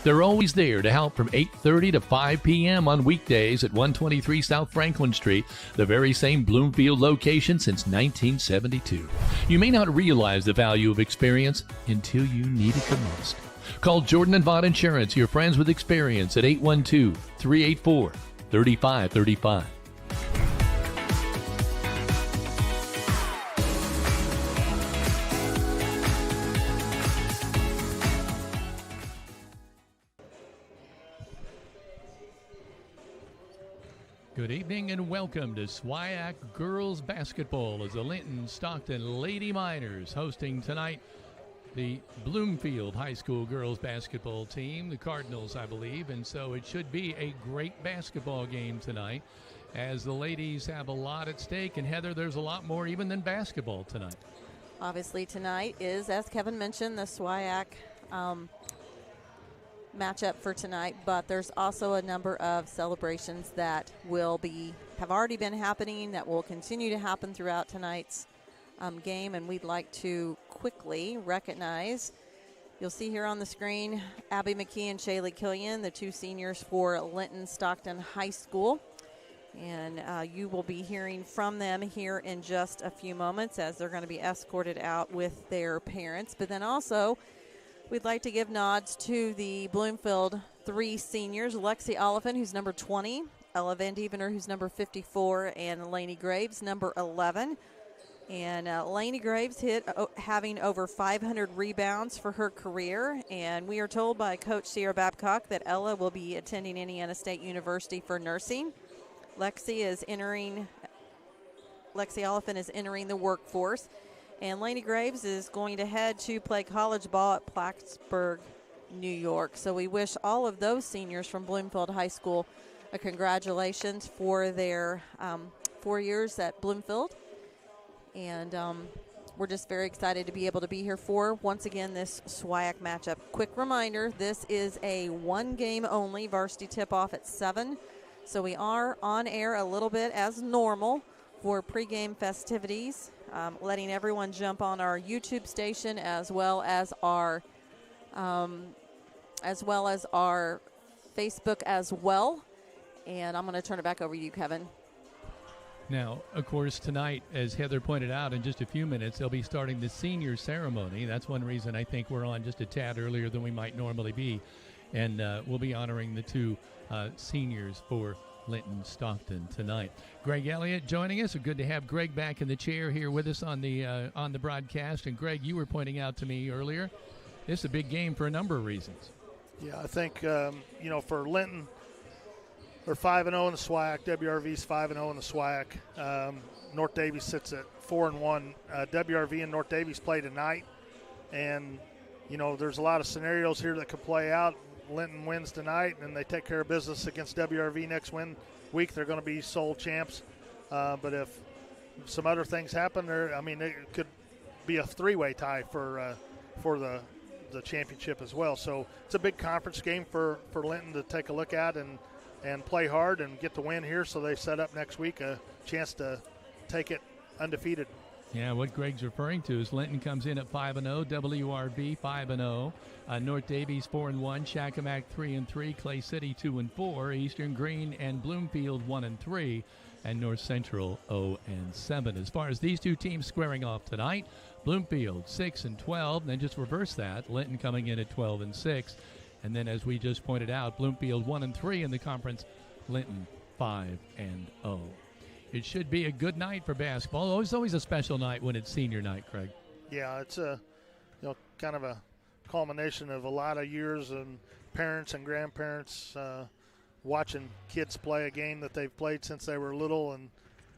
They're always there to help from 8:30 to 5 p.m. on weekdays at 123 South Franklin Street, the very same Bloomfield location since 1972. You may not realize the value of experience until you need it the most. Call Jordan and Vaught Insurance, your friends with experience, at 812-384-3535. Good evening and welcome to SWIAC Girls Basketball as the Linton-Stockton Lady Miners hosting tonight the Bloomfield High School girls basketball team, the Cardinals, I believe, and so it should be a great basketball game tonight as the ladies have a lot at stake. And Heather, there's a lot more even than basketball tonight. Obviously tonight is, as Kevin mentioned, the SWIAC matchup for tonight, but there's also a number of celebrations that have already been happening, that will continue to happen throughout tonight's game, and we'd like to quickly recognize, you'll see here on the screen, Abby McKee and Shaylee Killian, the two seniors for Linton-Stockton High School, and you will be hearing from them here in just a few moments as they're going to be escorted out with their parents. But then also we'd like to give nods to the Bloomfield 3 seniors, Lexi Oliphant, who's number 20, Ella Van Devener, who's number 54, and Lainey Graves, number 11. And Lainey Graves having over 500 rebounds for her career. And we are told by Coach Sierra Babcock that Ella will be attending Indiana State University for nursing. Lexi Oliphant is entering the workforce. And Lainey Graves is going to head to play college ball at Plattsburgh, New York. So we wish all of those seniors from Bloomfield High School a congratulations for their 4 years at Bloomfield. And we're just very excited to be able to be here for, once again, this SWIAC matchup. Quick reminder, this is a one-game only varsity tip-off at 7. So we are on air a little bit as normal for pregame festivities, letting everyone jump on our YouTube station as well as our Facebook as well. And I'm going to turn it back over to you, Kevin. Now, of course, tonight, as Heather pointed out, in just a few minutes, they'll be starting the senior ceremony. That's one reason I think we're on just a tad earlier than we might normally be. And we'll be honoring the two seniors for Linton-Stockton tonight. Greg Elliott joining us. Good to have Greg back in the chair here with us on the broadcast. And, Greg, you were pointing out to me earlier, this is a big game for a number of reasons. Yeah, I think, for Linton, they're 5-0 in the SWIAC. WRV's 5-0 in the SWIAC. North Davies sits at 4-1. WRV and North Davies play tonight, and there's a lot of scenarios here that could play out. Linton wins tonight, and they take care of business against WRV next week. They're going to be sole champs. But if some other things happen, it could be a three-way tie for the championship as well. So it's a big conference game for Linton to take a look at and play hard and get the win here, so they set up next week a chance to take it undefeated. Yeah, what Greg's referring to is Linton comes in at 5-0, WRV 5-0, North Davies 4-1, Shakamak 3-3, Clay City 2-4, Eastern Green and Bloomfield 1-3, and North Central 0-7. As far as these two teams squaring off tonight, Bloomfield 6-12, then just reverse that, Linton coming in at 12-6. And then, as we just pointed out, Bloomfield 1-3 in the conference, Linton 5-0. It should be a good night for basketball. It's always a special night when it's senior night, Craig. Yeah, it's kind of a culmination of a lot of years and parents and grandparents watching kids play a game that they've played since they were little and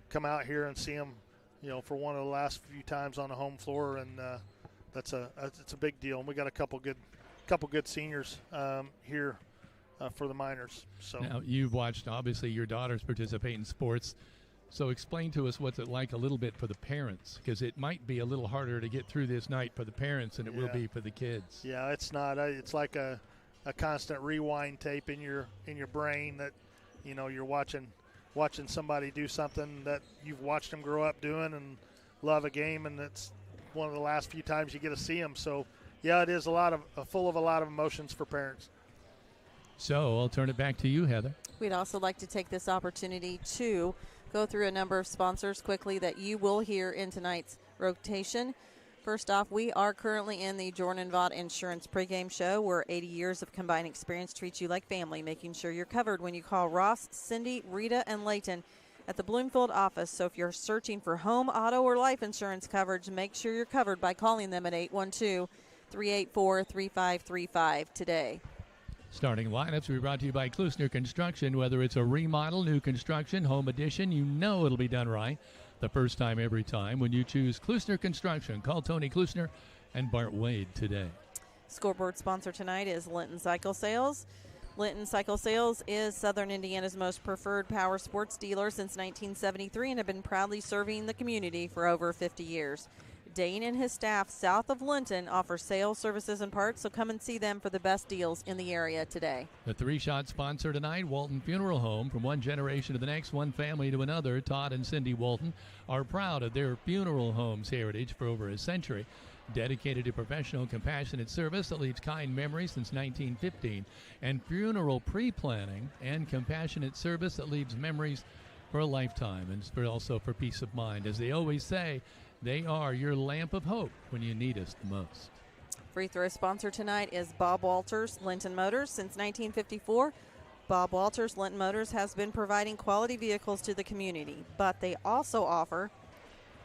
come out here and see them, for one of the last few times on the home floor, and it's a big deal. And we got a couple good seniors here for the Miners. So now you've watched, obviously, your daughters participate in sports. So explain to us what's it like a little bit for the parents, because it might be a little harder to get through this night for the parents than it will be for the kids. Yeah, it's not. It's like a constant rewind tape in your brain that you're watching somebody do something that you've watched them grow up doing and love a game, and it's one of the last few times you get to see them. So yeah, it is full of a lot of emotions for parents. So I'll turn it back to you, Heather. We'd also like to take this opportunity to go through a number of sponsors quickly that you will hear in tonight's rotation. First off, we are currently in the Jordan and Vaught Insurance pregame show, where 80 years of combined experience treats you like family, making sure you're covered when you call Ross, Cindy, Rita, and Layton at the Bloomfield office. So if you're searching for home, auto, or life insurance coverage, make sure you're covered by calling them at 812-384-3535 today. Starting lineups will be brought to you by Klusner Construction. Whether it's a remodel, new construction, home addition, you know it'll be done right the first time every time when you choose Klusner Construction. Call Tony Klusner and Bart Wade today. Scoreboard sponsor tonight is Linton Cycle Sales. Linton Cycle Sales is Southern Indiana's most preferred power sports dealer since 1973 and have been proudly serving the community for over 50 years. Dane and his staff south of Linton offer sales, services, and parts, so come and see them for the best deals in the area today. The three-shot sponsor tonight, Walton Funeral Home. From one generation to the next, one family to another, Todd and Cindy Walton are proud of their funeral home's heritage for over a century. Dedicated to professional, compassionate service that leaves kind memories since 1915, and funeral pre-planning and compassionate service that leaves memories for a lifetime, and also for peace of mind. As they always say, they are your lamp of hope when you need us the most. Free throw sponsor tonight is Bob Walters Linton Motors. Since 1954, Bob Walters Linton Motors has been providing quality vehicles to the community, but they also offer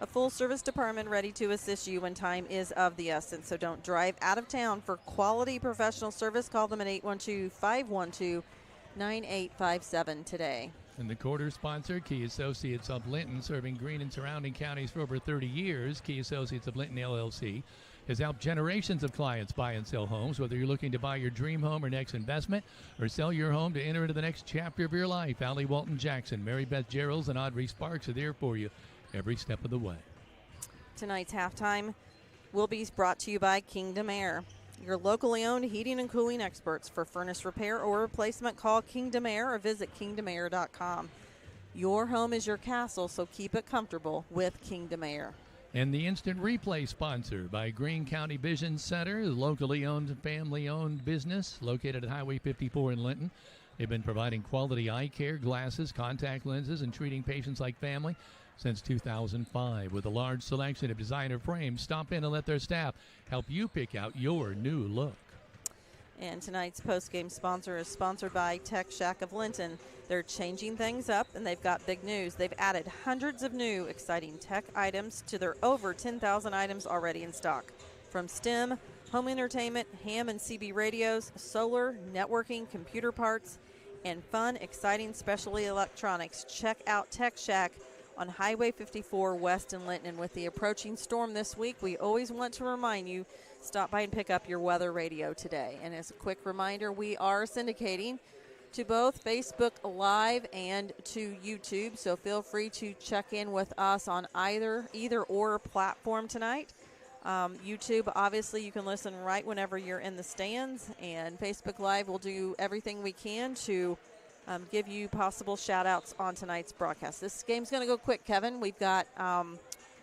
a full service department ready to assist you when time is of the essence. So don't drive out of town for quality professional service. Call them at 812-512-9857 today. And the quarter sponsor, Key Associates of Linton, serving Greene and surrounding counties for over 30 years. Key Associates of Linton, LLC, has helped generations of clients buy and sell homes. Whether you're looking to buy your dream home or next investment, or sell your home to enter into the next chapter of your life, Allie Walton Jackson, Mary Beth Geralds, and Audrey Sparks are there for you every step of the way. Tonight's halftime will be brought to you by Kingdom Air. Your locally owned heating and cooling experts. For furnace repair or replacement, call Kingdom Air or visit kingdomair.com. Your home is your castle, so keep it comfortable with Kingdom Air. And the instant replay sponsor by Greene County Vision Center, a locally owned, family-owned business located at Highway 54 in Linton. They've been providing quality eye care, glasses, contact lenses, and treating patients like family since 2005. With a large selection of designer frames, stop in and let their staff help you pick out your new look. And tonight's post-game sponsor is sponsored by Tech Shack of Linton. They're changing things up, and they've got big news. They've added hundreds of new exciting tech items to their over 10,000 items already in stock. From STEM, home entertainment, ham and CB radios, solar, networking, computer parts, and fun, exciting specialty electronics. Check out Tech Shack on Highway 54 west in Linton. And with the approaching storm this week, we always want to remind you, stop by and pick up your weather radio today. And as a quick reminder, we are syndicating to both Facebook Live and to YouTube, so feel free to check in with us on either or platform tonight. YouTube, obviously, you can listen right whenever you're in the stands, and Facebook Live will do everything we can to give you possible shout-outs on tonight's broadcast. This game's going to go quick, Kevin. We've got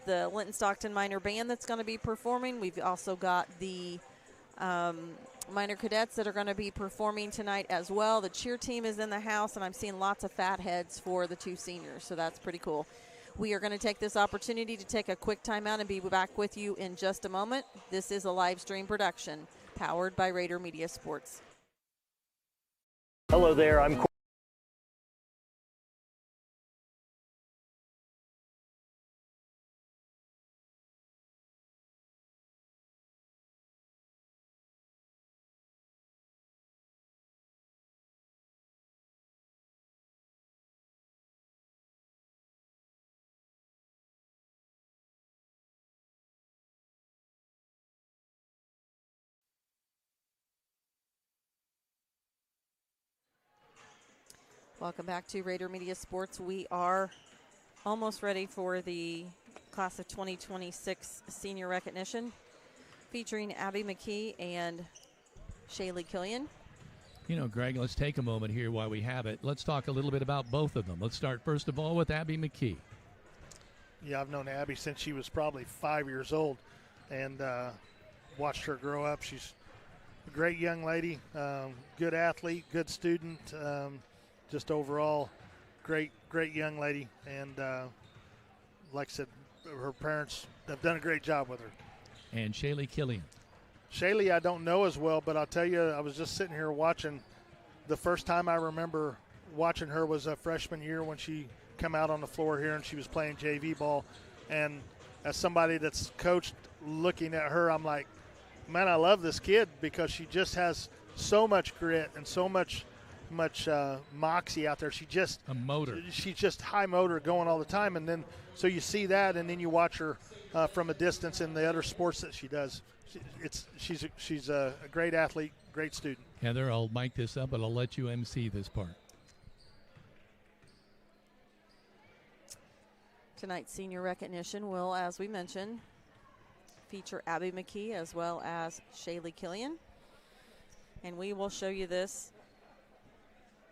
the Linton-Stockton Minor Band that's going to be performing. We've also got the Minor Cadets that are going to be performing tonight as well. The cheer team is in the house, and I'm seeing lots of fat heads for the two seniors, so that's pretty cool. We are going to take this opportunity to take a quick timeout and be back with you in just a moment. This is a live stream production powered by Rader Media Sports. Hello there, I'm Welcome back to Rader Media Sports. We are almost ready for the class of 2026 senior recognition featuring Abby McKee and Shaylee Killian. You know, Greg, let's take a moment here while we have it. Let's talk a little bit about both of them. Let's start first of all with Abby McKee. Yeah, I've known Abby since she was probably 5 years old and watched her grow up. She's great young lady, good athlete, good student, just overall great young lady. And like I said, her parents have done a great job with her. And Shaylee Killian. Shaylee I don't know as well, but I'll tell you, I was just sitting here watching. The first time I remember watching her was a freshman year when she come out on the floor here and she was playing JV ball. And as somebody that's coached, looking at her, I'm like, man, I love this kid because she just has so much grit and so much moxie out there. She just a motor. She's just high motor going all the time. And then so you see that, and then you watch her from a distance in the other sports that she does. She's a great athlete, great student. Heather, I'll mic this up, but I'll let you MC this part. Tonight's senior recognition will, as we mentioned, feature Abby McKee as well as Shaylee Killian. And we will show you this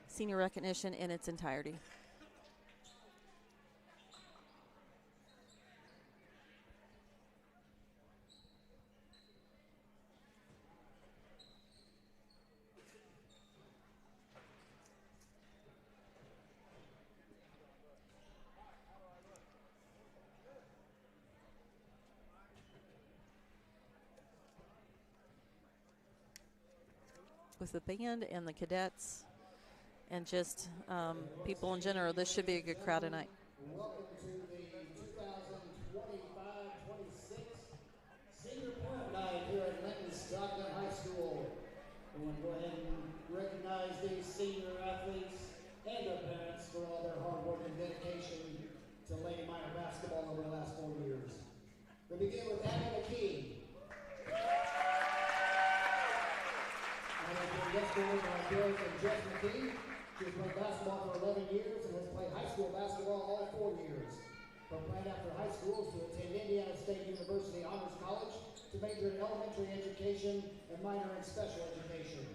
senior recognition in its entirety. With the band and the cadets and just people in general, this should be a good crowd tonight. Welcome to the 2025-26 Senior Parent Night here at Linton-Stockton High School. We want to go ahead and recognize these senior athletes and their parents for all their hard work and dedication to Lady Minor basketball over the last 4 years. We begin with Abby McKee. Yesterday by Derek and Jess McKee. She has played basketball for 11 years and has played high school basketball all 4 years. Her plan after high school is to attend Indiana State University Honors College to major in elementary education and minor in special education.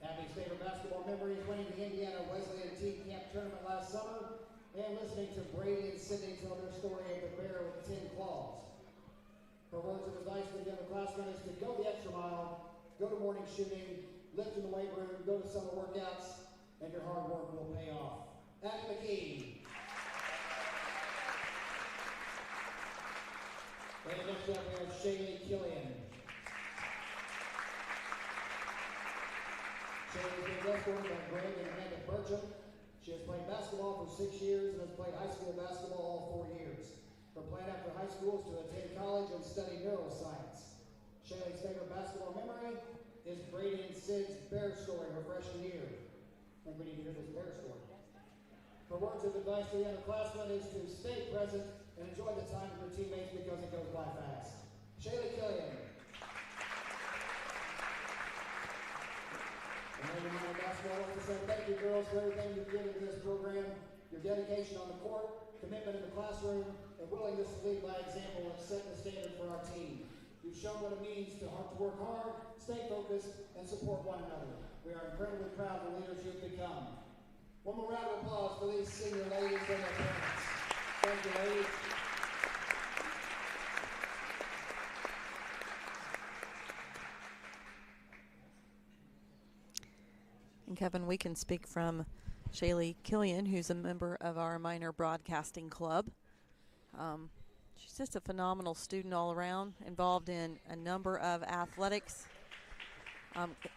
Abby's favorite basketball memory is winning the Indiana Wesleyan Team Camp Tournament last summer and listening to Brady and Sydney tell their story of the bear with 10 claws. Her words of advice to the underclassmen is to go the extra mile, go to morning shooting, lift in the weight room, go to summer workouts, and your hard work will pay off. Abby McKee. And next up we have Shaylee Killian. Shaylee's been escorted by Greg and Amanda Burcham. She has played basketball for 6 years and has played high school basketball all 4 years. Her plan after high school is to attend college and study neuroscience. Shaylee's favorite basketball memory is Brady and Sid's bear story her freshman year. I think we need to hear this bear story. Her words of advice to the underclassmen is to stay present and enjoy the time with your teammates because it goes by fast. Shaylee Killian. And then the Minor basketball wants to say thank you girls for everything you've given to this program, your dedication on the court, commitment in the classroom, and willingness to lead by example and set the standard for our team. You've shown what it means to work hard, stay focused, and support one another. We are incredibly proud of the leaders you've become. One more round of applause for these senior ladies and their parents. Thank you, ladies. And Kevin, we can speak from Shaylee Killian, who's a member of our minor broadcasting club. She's just a phenomenal student all around, involved in a number of athletics.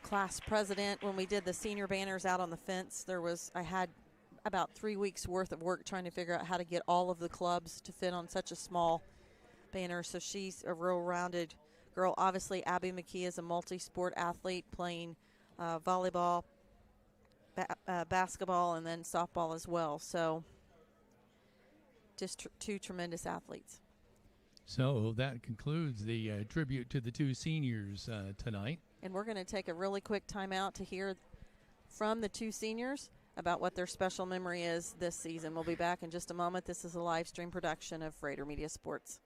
Class president, when we did the senior banners out on the fence, I had about 3 weeks worth of work trying to figure out how to get all of the clubs to fit on such a small banner. So she's a real rounded girl. Obviously, Abby McKee is a multi-sport athlete playing volleyball, basketball, and then softball as well. So just two tremendous athletes. So that concludes the tribute to the two seniors tonight. And we're going to take a really quick timeout to hear from the two seniors about what their special memory is this season. We'll be back in just a moment. This is a live stream production of Rader Media Sports.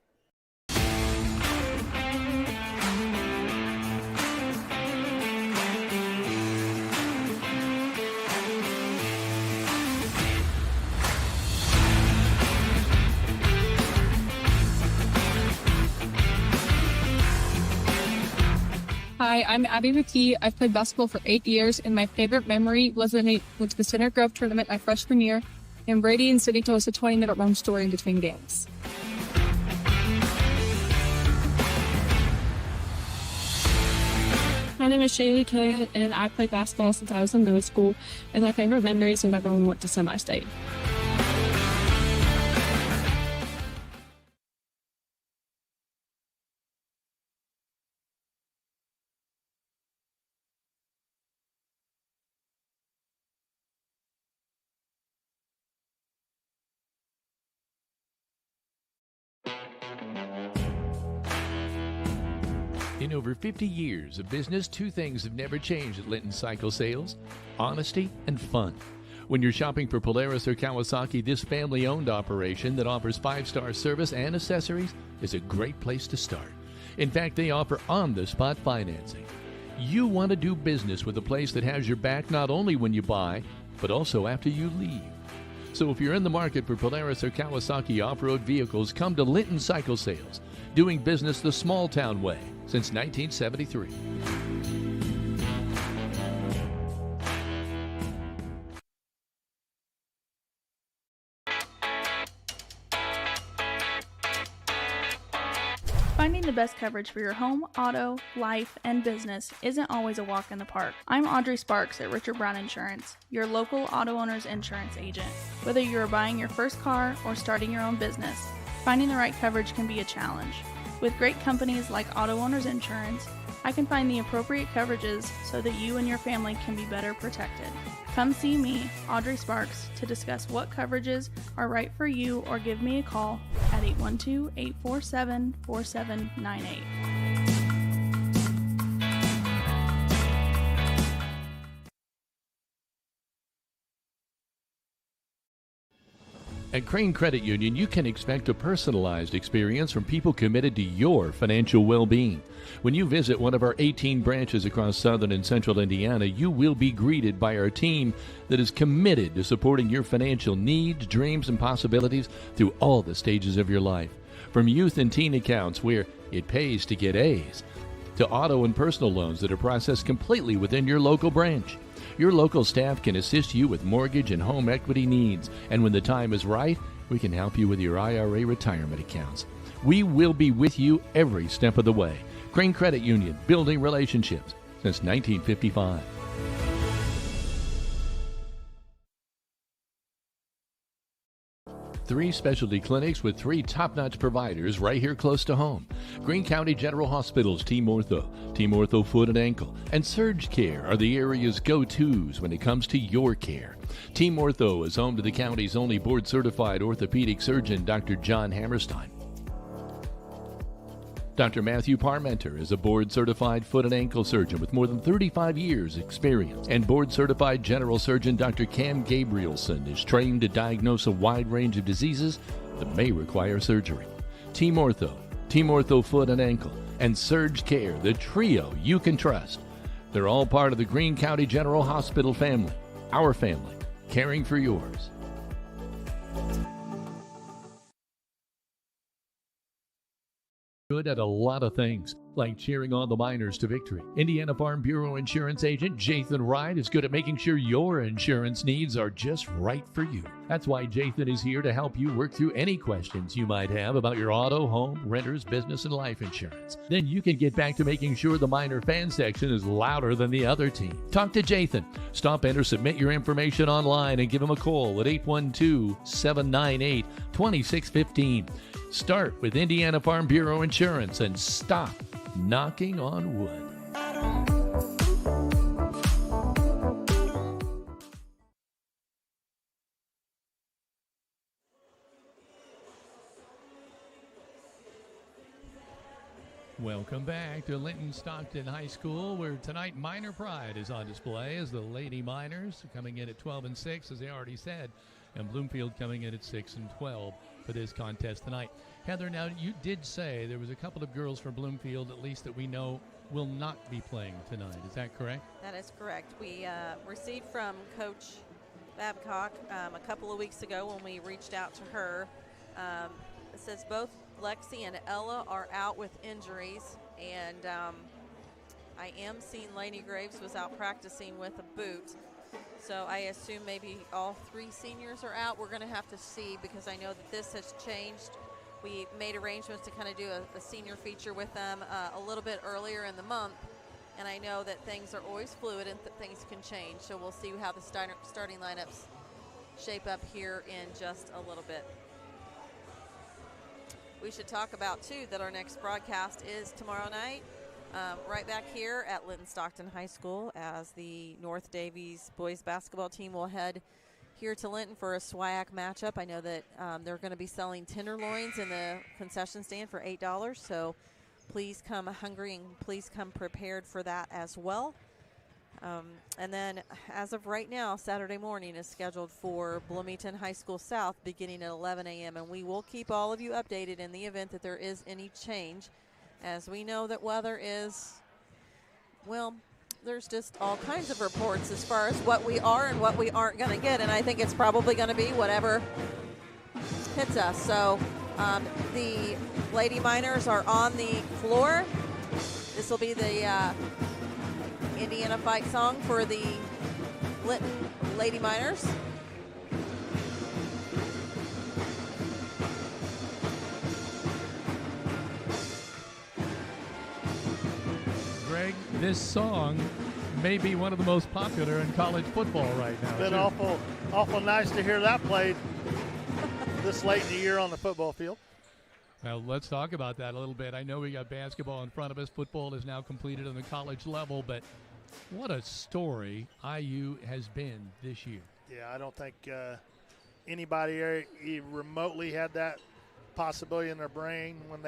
Hi, Hi, I'm Abby McKee. I've played basketball for 8 years, and my favorite memory was when I went to the Center Grove tournament my freshman year, and Brady and City told us a 20-minute run story in between games. My name is Shaylee Kelly, and I played basketball since I was in middle school, and my favorite memories are when we went to semi-state. In over 50 years of business, two things have never changed at Linton Cycle Sales: honesty and fun. When you're shopping for Polaris or Kawasaki, this family-owned operation that offers 5-star service and accessories is a great place to start. In fact, they offer on-the-spot financing. You want to do business with a place that has your back not only when you buy, but also after you leave. So if you're in the market for Polaris or Kawasaki off-road vehicles, come to Linton Cycle Sales, doing business the small-town way since 1973. Finding the best coverage for your home, auto, life, and business isn't always a walk in the park. I'm Audrey Sparks at Richard Brown Insurance, your local auto owner's insurance agent. Whether you're buying your first car or starting your own business, finding the right coverage can be a challenge. With great companies like Auto Owners Insurance, I can find the appropriate coverages so that you and your family can be better protected. Come see me, Audrey Sparks, to discuss what coverages are right for you, or give me a call at 812-847-4798. At Crane Credit Union, you can expect a personalized experience from people committed to your financial well-being. When you visit one of our 18 branches across southern and central Indiana, you will be greeted by our team that is committed to supporting your financial needs, dreams, and possibilities through all the stages of your life. From youth and teen accounts where it pays to get A's, to auto and personal loans that are processed completely within your local branch. Your local staff can assist you with mortgage and home equity needs, and when the time is right, we can help you with your IRA retirement accounts. We will be with you every step of the way. Crane Credit Union, building relationships since 1955. Three specialty clinics with three top-notch providers right here close to home. Greene County General Hospital's Team Ortho Foot and Ankle, and Surge Care are the area's go-tos when it comes to your care. Team Ortho is home to the county's only board-certified orthopedic surgeon, Dr. John Hammerstein. Dr. Matthew Parmenter is a board-certified foot and ankle surgeon with more than 35 years' experience. And board-certified general surgeon Dr. Cam Gabrielson is trained to diagnose a wide range of diseases that may require surgery. Team Ortho Foot and Ankle, and Surge Care, the trio you can trust. They're all part of the Greene County General Hospital family. Our family, caring for yours. Good at a lot of things, like cheering on the Miners to victory. Indiana Farm Bureau Insurance Agent Jathan Wright is good at making sure your insurance needs are just right for you. That's why Jathan is here to help you work through any questions you might have about your auto, home, renters, business, and life insurance. Then you can get back to making sure the Miner fan section is louder than the other team. Talk to Jathan. Stop in or submit your information online and give him a call at 812-798-2615. Start with Indiana Farm Bureau Insurance and stop knocking on wood. Welcome back to Linton-Stockton High School, where tonight Miner Pride is on display as the Lady Miners coming in at 12-6, as they already said, and Bloomfield coming in at 6-12 for this contest tonight. Heather, now you did say there was a couple of girls from Bloomfield, at least that we know, will not be playing tonight. Is that correct? That is correct. We received from Coach Babcock a couple of weeks ago when we reached out to her. It says both Lexi and Ella are out with injuries, and I am seeing Lainey Graves was out practicing with a boot. So I assume maybe all 3 seniors are out. We're going to have to see, because I know that this has changed. We made arrangements to kind of do a senior feature with them a little bit earlier in the month. And I know that things are always fluid and things can change. So we'll see how the starting lineups shape up here in just a little bit. We should talk about, too, that our next broadcast is tomorrow night, right back here at Linton-Stockton High School, as the North Davies boys basketball team will head here to Linton for a SWIAC matchup. I know that they're going to be selling tenderloins in the concession stand for $8, so please come hungry and please come prepared for that as well. And then, as of right now, Saturday morning is scheduled for Bloomington High School South beginning at 11 a.m. And we will keep all of you updated in the event that there is any change. As we know that weather is, well, there's just all kinds of reports as far as what we are and what we aren't going to get. And I think it's probably going to be whatever hits us. So the Lady Miners are on the floor. This will be the Indiana fight song for the Linton Lady Miners. Greg, this song may be one of the most popular in college football right now. It's been awful nice to hear that played this late in the year on the football field. Now, let's talk about that a little bit. I know we got basketball in front of us. Football is now completed on the college level, but what a story IU has been this year. Yeah, I don't think anybody remotely had that possibility in their brain when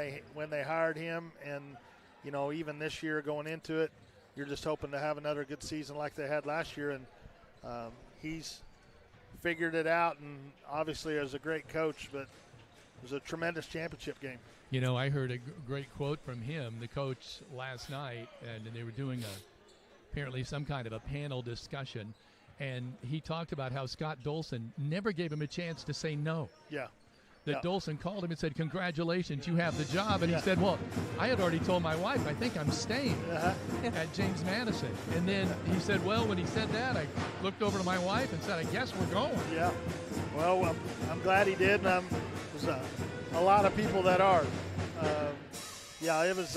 they hired him. And, you know, even this year going into it, you're just hoping to have another good season like they had last year. And he's figured it out, and obviously is a great coach, but it was a tremendous championship game. You know, I heard a great quote from him, the coach, last night, and they were doing apparently some kind of a panel discussion, and he talked about how Scott Dolson never gave him a chance to say no. Yeah. That Dolson called him and said, "Congratulations, you have the job." And he said, "Well, I had already told my wife, I think I'm staying at James Madison." And then he said, "Well, when he said that, I looked over to my wife and said, I guess we're going." Yeah. Well, I'm glad he did, and there's a lot of people that are. It was,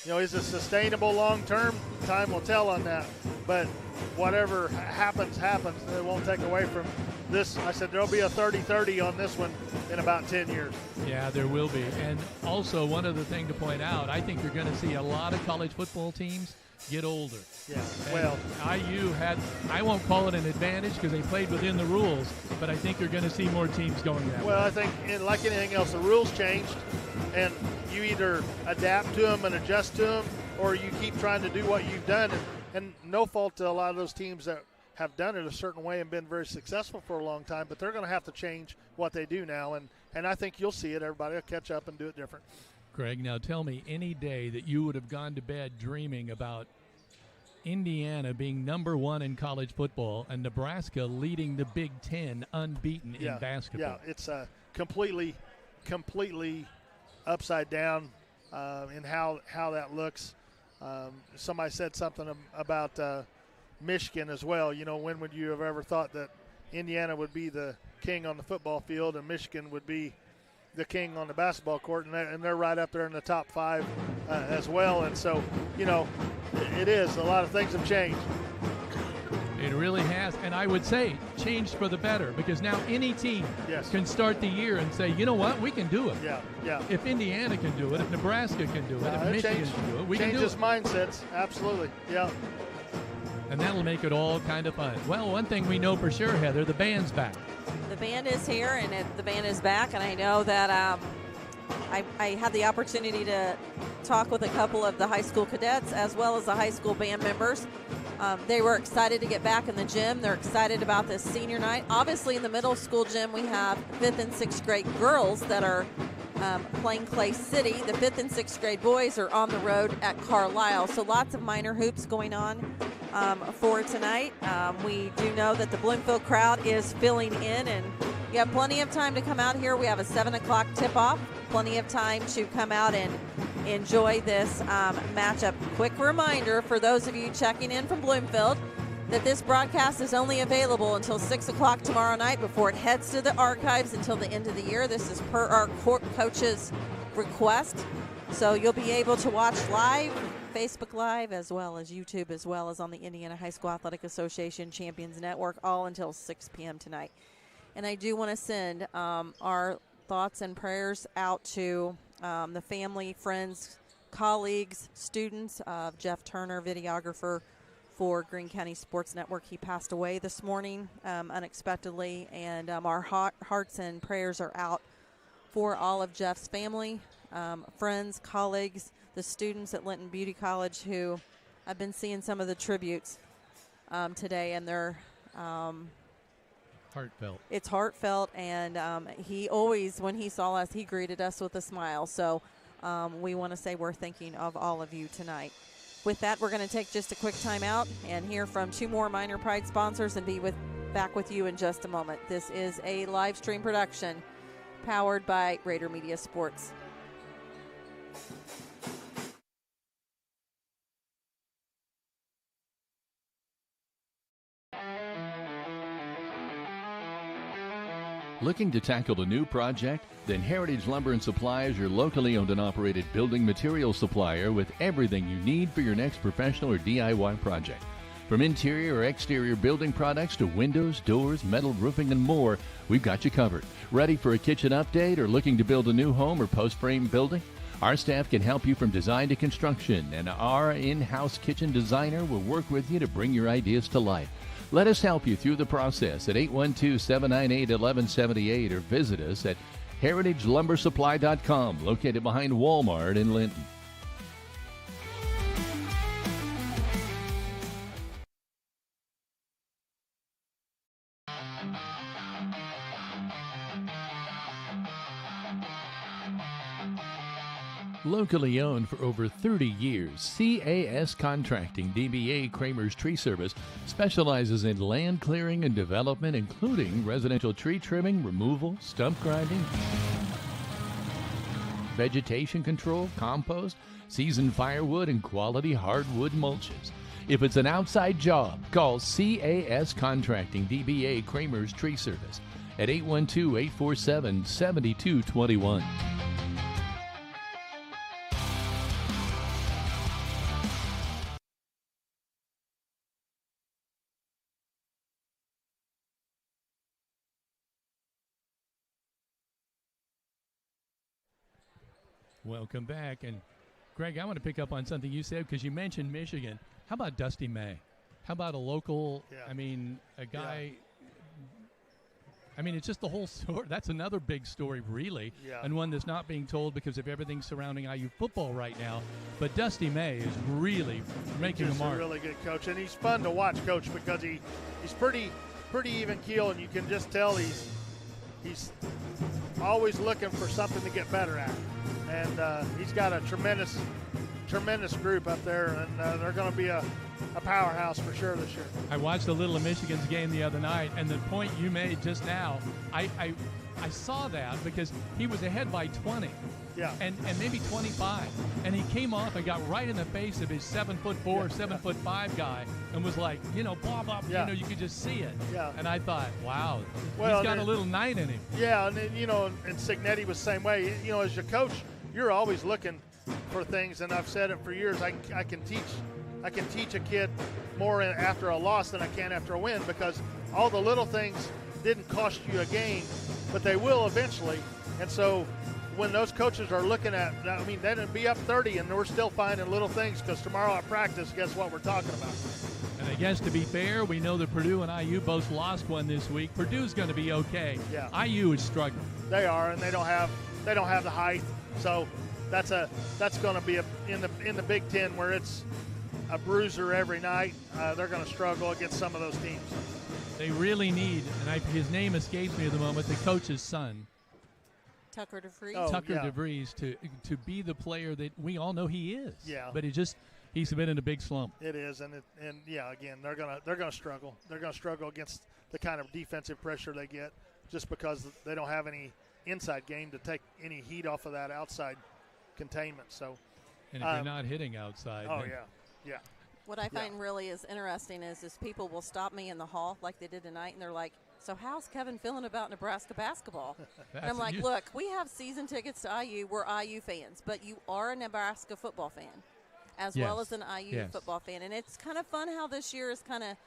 is it sustainable long-term? Time will tell on that. But whatever happens. It won't take away from this. I said there'll be a 30-30 on this one in about 10 years. Yeah, there will be. And also, one other thing to point out, I think you're going to see a lot of college football teams get older. Yeah, well, IU had, I won't call it an advantage because they played within the rules, but I think you're going to see more teams going that way. Well, I think, like anything else, the rules changed, and you either adapt to them and adjust to them, or you keep trying to do what you've done. And no fault to a lot of those teams that have done it a certain way and been very successful for a long time, but they're going to have to change what they do now, and I think you'll see it. Everybody will catch up and do it different. Greg, now tell me any day that you would have gone to bed dreaming about Indiana being number one in college football and Nebraska leading the Big Ten unbeaten in basketball. Yeah, it's completely upside down in how that looks. Somebody said something about Michigan as well. You know, when would you have ever thought that Indiana would be the king on the football field and Michigan would be the king on the basketball court, and they're right up there in the top 5 as well. And so, you know, it is. A lot of things have changed. It really has, and I would say changed for the better, because now any team can start the year and say, you know what, we can do it. Yeah. If Indiana can do it, if Nebraska can do it, if Michigan can do it, we can do it. Changes mindsets, absolutely, yeah. And that'll make it all kind of fun. Well, one thing we know for sure, Heather, the band's back. The band is here, and the band is back, and I know that I had the opportunity to talk with a couple of the high school cadets as well as the high school band members. They were excited to get back in the gym. They're excited about this senior night. Obviously, in the middle school gym, we have 5th and 6th grade girls that are playing Clay City. The 5th and 6th grade boys are on the road at Carlisle. So lots of minor hoops going on for tonight. We do know that the Bloomfield crowd is filling in, and you have plenty of time to come out here. We have a 7 o'clock tip-off. Plenty of time to come out and enjoy this matchup. Quick reminder for those of you checking in from Bloomfield that this broadcast is only available until 6 o'clock tomorrow night before it heads to the archives until the end of the year. This is per our coach's request. So you'll be able to watch live, Facebook Live, as well as YouTube, as well as on the Indiana High School Athletic Association Champions Network, all until 6 p.m. tonight. And I do want to send our thoughts and prayers out to the family, friends, colleagues, students of Jeff Turner, videographer for Greene County Sports Network. He passed away this morning unexpectedly, and our hearts and prayers are out for all of Jeff's family, friends, colleagues, the students at Linton Beauty College who I've been seeing some of the tributes today, and they're heartfelt. It's heartfelt, and he always, when he saw us, he greeted us with a smile. So we want to say we're thinking of all of you tonight. With that, we're going to take just a quick time out and hear from two more Minor Pride sponsors and be back with you in just a moment. This is a live stream production powered by Rader Media Sports. Looking to tackle a new project? Then Heritage Lumber and Supply is your locally owned and operated building material supplier with everything you need for your next professional or DIY project. From interior or exterior building products to windows, doors, metal roofing, and more, we've got you covered. Ready for a kitchen update or looking to build a new home or post-frame building? Our staff can help you from design to construction, and our in-house kitchen designer will work with you to bring your ideas to life. Let us help you through the process at 812-798-1178 or visit us at heritagelumbersupply.com, located behind Walmart in Linton. Locally owned for over 30 years, CAS Contracting DBA Kramer's Tree Service specializes in land clearing and development, including residential tree trimming, removal, stump grinding, vegetation control, compost, seasoned firewood, and quality hardwood mulches. If it's an outside job, call CAS Contracting DBA Kramer's Tree Service at 812-847-7221. Welcome back. And Greg, I want to pick up on something you said because you mentioned Michigan. How about Dusty May? How about a local, a guy, it's just the whole story. That's another big story, really, and one that's not being told because of everything surrounding IU football right now. But Dusty May is really making a mark. He's a really good coach, and he's fun to watch, Coach, because he's pretty even keel, and you can just tell he's always looking for something to get better at. And he's got a tremendous group up there, and they're going to be a powerhouse for sure this year. I watched a little of Michigan's game the other night, and the point you made just now, I saw that because he was ahead by 20, and maybe 25, and he came off and got right in the face of his 7'4", 7'5" guy, and was like, blah blah, you could just see it. And I thought, wow, he's got a little night in him. Yeah, and and Signetti was the same way. As your coach, you're always looking for things, and I've said it for years. I can teach a kid more after a loss than I can after a win, because all the little things didn't cost you a game, but they will eventually. And so when those coaches are looking at, they didn't be up 30, and we're still finding little things, because tomorrow at practice, guess what we're talking about? And I guess to be fair, we know that Purdue and IU both lost one this week. Purdue's going to be okay. IU is struggling. They are, and they don't have the height. So that's going to be in the Big Ten, where it's a bruiser every night. They're going to struggle against some of those teams. They really need, and his name escapes me at the moment, the coach's son, Tucker DeVries. DeVries, to be the player that we all know he is. But he's been in a big slump. It is, again, they're gonna struggle. They're gonna struggle against the kind of defensive pressure they get, just because they don't have any inside game to take any heat off of that outside containment. So And if you're not hitting outside. Oh, then yeah. What I find really is interesting is people will stop me in the hall like they did tonight, and they're like, so how's Kevin feeling about Nebraska basketball? And I'm like, look, we have season tickets to IU. We're IU fans, but you are a Nebraska football fan as well as an IU football fan. And it's kind of fun how this year is kind of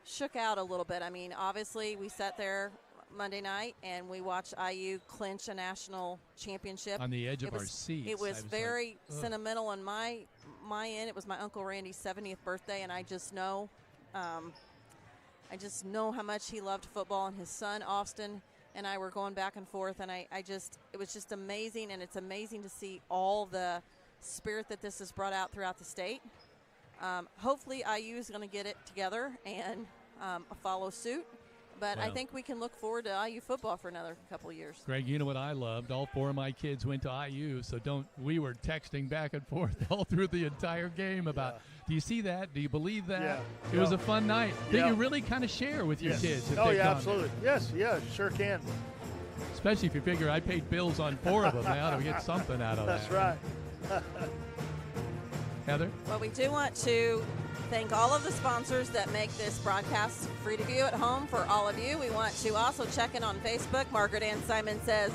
shook out a little bit. I mean, obviously, we sat there Monday night and we watched IU clinch a national championship. On the edge of our seats. It was very sentimental on my end. It was my Uncle Randy's 70th birthday, and I just know how much he loved football, and his son Austin and I were going back and forth, and it was just amazing, and it's amazing to see all the spirit that this has brought out throughout the state. Hopefully IU is going to get it together and follow suit. But I think we can look forward to IU football for another couple of years. Greg, you know what I loved? All 4 of my kids went to IU, so we were texting back and forth all through the entire game about, do you see that? Do you believe that? Yeah. It was a fun night. That you really kind of share with your kids. Oh, yeah, absolutely. Yes, sure can. Especially if you figure I paid bills on 4 of them. I ought to get something out of that. That's right. Heather? Well, we do want to thank all of the sponsors that make this broadcast free to view at home for all of you. We want to also check in on Facebook. Margaret Ann Simon says,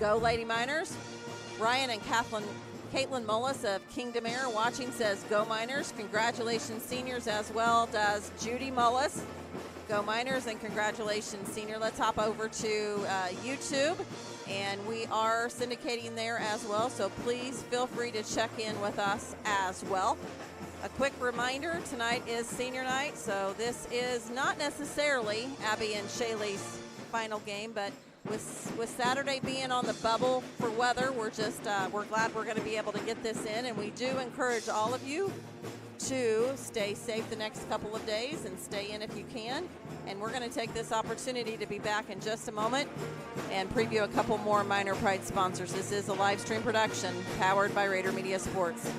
go Lady Miners. Ryan and Caitlin Mullis of Kingdom Air watching says, go Miners. Congratulations, seniors, as well does Judy Mullis. Go Miners, and congratulations, senior. Let's hop over to YouTube, and we are syndicating there as well, so please feel free to check in with us as well. A quick reminder, tonight is senior night, so this is not necessarily Abby and Shaylee's final game, but with Saturday being on the bubble for weather, we're glad we're going to be able to get this in, and we do encourage all of you to stay safe the next couple of days and stay in if you can. And we're going to take this opportunity to be back in just a moment and preview a couple more Minor Pride sponsors. This is a live stream production powered by Rader Media Sports.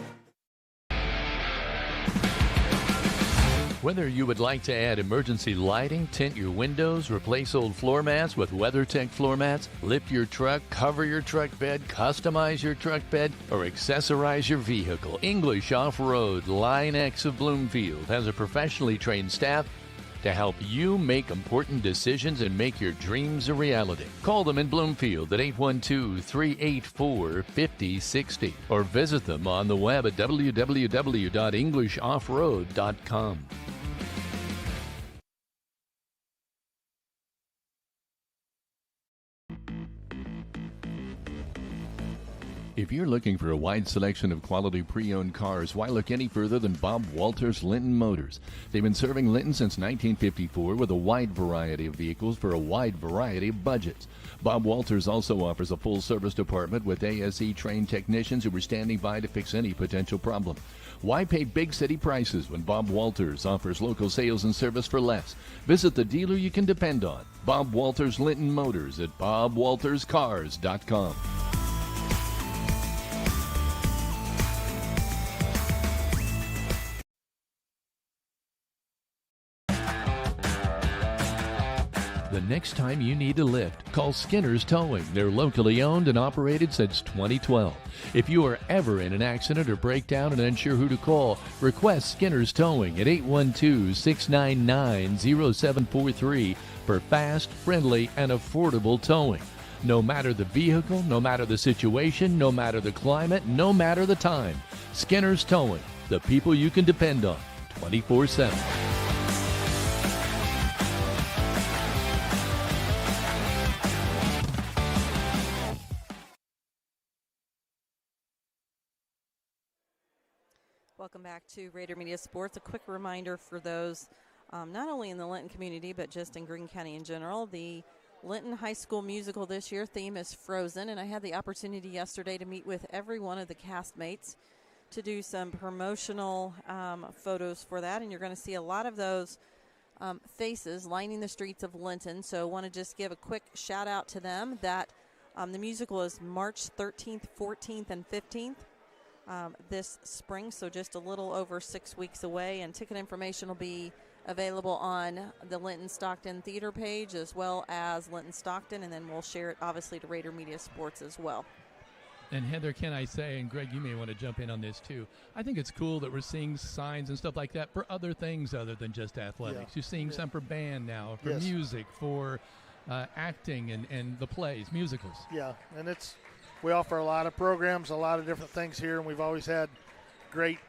Whether you would like to add emergency lighting, tint your windows, replace old floor mats with WeatherTech floor mats, lift your truck, cover your truck bed, customize your truck bed, or accessorize your vehicle, English Off-Road Line X of Bloomfield has a professionally trained staff to help you make important decisions and make your dreams a reality. Call them in Bloomfield at 812-384-5060 or visit them on the web at www.englishoffroad.com. If you're looking for a wide selection of quality pre-owned cars, why look any further than Bob Walters Linton Motors? They've been serving Linton since 1954 with a wide variety of vehicles for a wide variety of budgets. Bob Walters also offers a full-service department with ASE-trained technicians who are standing by to fix any potential problem. Why pay big city prices when Bob Walters offers local sales and service for less? Visit the dealer you can depend on. Bob Walters Linton Motors at bobwalterscars.com. The next time you need a lift, call Skinner's Towing. They're locally owned and operated since 2012. If you are ever in an accident or breakdown and unsure who to call, request Skinner's Towing at 812-699-0743 for fast, friendly, and affordable towing. No matter the vehicle, no matter the situation, no matter the climate, no matter the time. Skinner's Towing, the people you can depend on 24/7. Welcome back to Rader Media Sports. A quick reminder for those not only in the Linton community but just in Greene County in general. The Linton High School musical this year theme is Frozen, and I had the opportunity yesterday to meet with every one of the castmates to do some promotional photos for that, and you're going to see a lot of those faces lining the streets of Linton. So I want to just give a quick shout out to them that the musical is March 13th, 14th, and 15th. This spring, so just a little over 6 weeks away, and ticket information will be available on the Linton-Stockton Theater page as well as Linton-Stockton, and then we'll share it obviously to Rader Media Sports as well. And Heather, can I say, and Greg, you may want to jump in on this too, I think it's cool that we're seeing signs and stuff like that for other things other than just athletics. You're seeing some for band now, for music, for acting and the plays, musicals. Yeah, and we offer a lot of programs, a lot of different things here, and we've always had great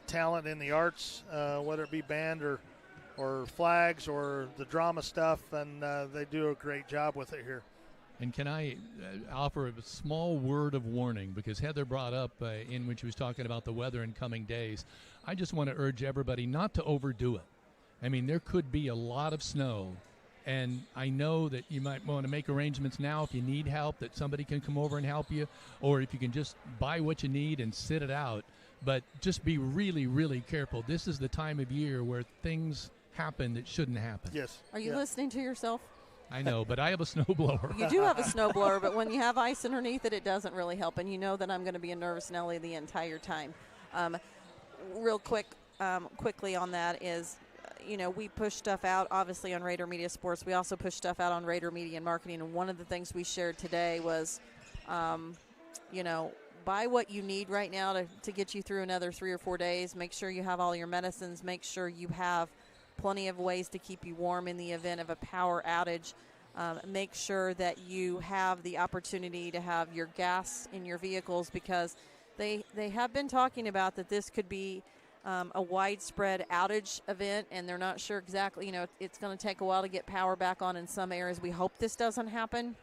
talent in the arts, whether it be band or flags or the drama stuff, and they do a great job with it here. And can I offer a small word of warning, because Heather brought up in when she was talking about the weather in coming days. I just want to urge everybody not to overdo it. I mean, there could be a lot of snow, and I know that you might want to make arrangements now if you need help, that somebody can come over and help you, or if you can just buy what you need and sit it out. But just be really, really careful. This is the time of year where things happen that shouldn't happen. Yes. Are you listening to yourself? I know, but I have a snowblower. You do have a snowblower, but when you have ice underneath it, it doesn't really help. And you know that I'm going to be a nervous Nelly the entire time. Real quickly on that is, we push stuff out, obviously, on Rader Media Sports. We also push stuff out on Rader Media and Marketing. And one of the things we shared today was, buy what you need right now to get you through another 3 or 4 days. Make sure you have all your medicines. Make sure you have plenty of ways to keep you warm in the event of a power outage. Make sure that you have the opportunity to have your gas in your vehicles, because they have been talking about that this could be a widespread outage event, and they're not sure exactly. It's going to take a while to get power back on in some areas. We hope this doesn't happen.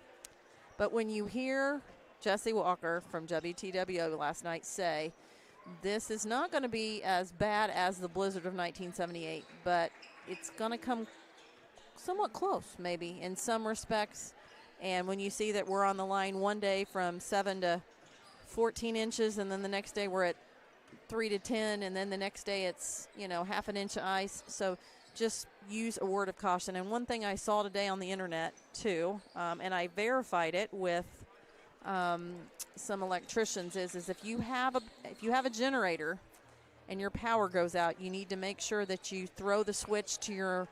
But when you hear Jesse Walker from WTWO last night say, this is not going to be as bad as the blizzard of 1978, but it's going to come somewhat close, maybe, in some respects. And when you see that we're on the line one day from 7 to 14 inches, and then the next day we're at 3 to 10, and then the next day it's, half an inch of ice. So just use a word of caution. And one thing I saw today on the internet, too, and I verified it with some electricians, is if you have a generator and your power goes out, you need to make sure that you throw the switch to your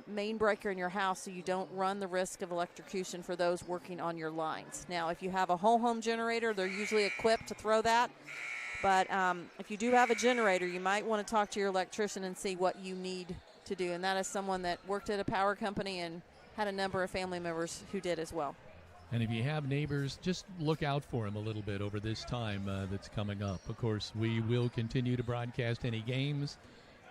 main breaker in your house so you don't run the risk of electrocution for those working on your lines. Now, if you have a whole home generator, they're usually equipped to throw that. But if you do have a generator, you might want to talk to your electrician and see what you need to do. And that is someone that worked at a power company and had a number of family members who did as well. And if you have neighbors, just look out for them a little bit over this time that's coming up. Of course, we will continue to broadcast any games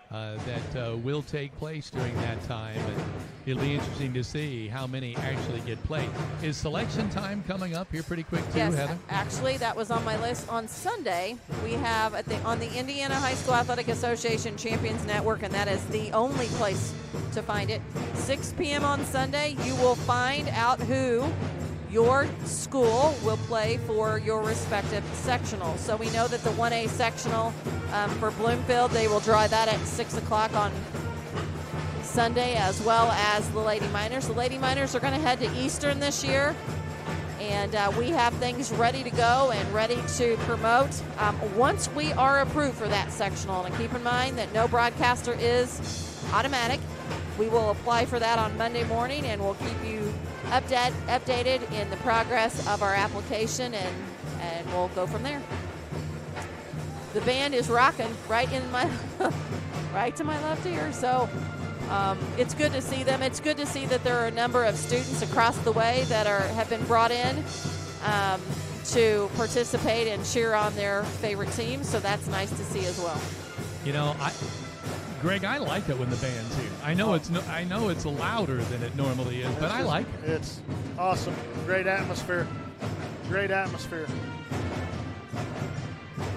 that will take place during that time. And it'll be interesting to see how many actually get played. Is selection time coming up here pretty quick, too, yes, Heather? Actually, that was on my list. On Sunday, we have on the Indiana High School Athletic Association Champions Network, and that is the only place to find it. 6 p.m. on Sunday, you will find out who your school will play for your respective sectional. So we know that the 1A sectional for Bloomfield, they will draw that at 6 o'clock on Sunday, as well as the Lady Miners. The Lady Miners are going to head to Eastern this year, and we have things ready to go and ready to promote once we are approved for that sectional. And keep in mind that no broadcaster is automatic. We will apply for that on Monday morning, and we'll keep you updated in the progress of our application, and we'll go from there. The band is rocking right to my left ear, so it's good to see them. It's good to see that there are a number of students across the way that have been brought in to participate and cheer on their favorite team, so that's nice to see as well. Greg, I like it when the band's here. I know it's louder than it normally is, but I like it. It's awesome. Great atmosphere. Great atmosphere.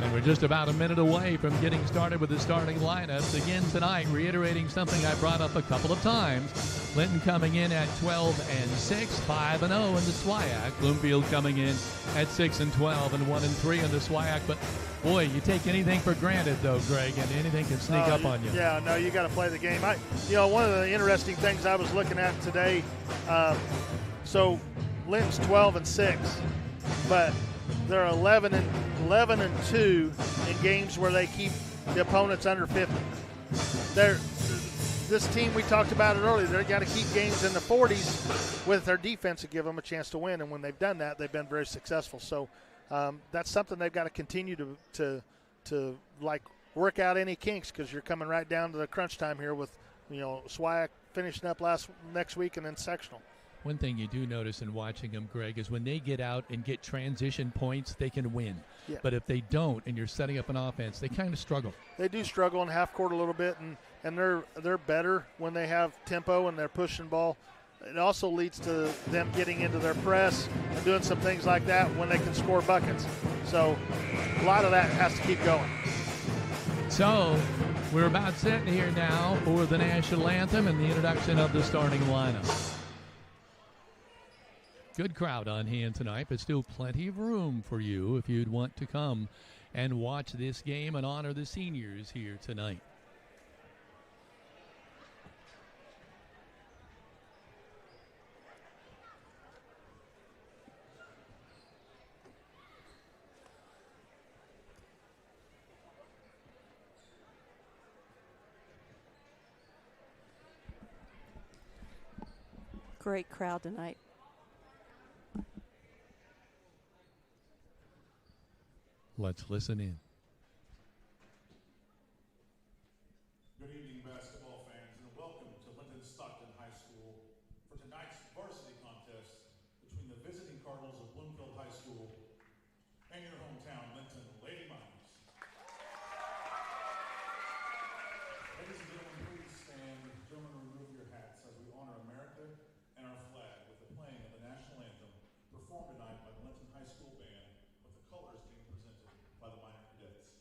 And we're just about a minute away from getting started with the starting lineups. Again tonight, reiterating something I brought up a couple of times. Linton coming in at 12-6, 5-0 in the SWIAC. Bloomfield coming in at 6-12 and 1-3 in the SWIAC. But boy, you take anything for granted, though, Greg, and anything can sneak up on you. Yeah, no, you got to play the game. One of the interesting things I was looking at today. So Linton's 12-6, but they're 11-2 in games where they keep the opponents under 50. This team, we talked about it earlier, they've got to keep games in the 40s with their defense to give them a chance to win, and when they've done that, they've been very successful. So that's something they've got to continue to like work out any kinks, because you're coming right down to the crunch time here with, SWIAC finishing up next week and then sectional. One thing you do notice in watching them, Greg, is when they get out and get transition points, they can win. Yeah. But if they don't and you're setting up an offense, they kind of struggle. They do struggle in half court a little bit, and they're better when they have tempo and they're pushing ball. It also leads to them getting into their press and doing some things like that when they can score buckets. So a lot of that has to keep going. So we're about sitting here now for the national anthem and the introduction of the starting lineup. Good crowd on hand tonight, but still plenty of room for you if you'd want to come and watch this game and honor the seniors here tonight. Great crowd tonight. Let's listen in. Good evening, basketball fans, and welcome to Linton-Stockton High School for tonight's varsity contest between the visiting Cardinals of Bloomfield High School and your hometown Linton Lady Miners. Ladies and gentlemen, please stand. Gentlemen, remove your hats as we honor America and our flag with the playing of the national anthem performed tonight by the Linton High School Band, with the colors being presented by the minor cadets.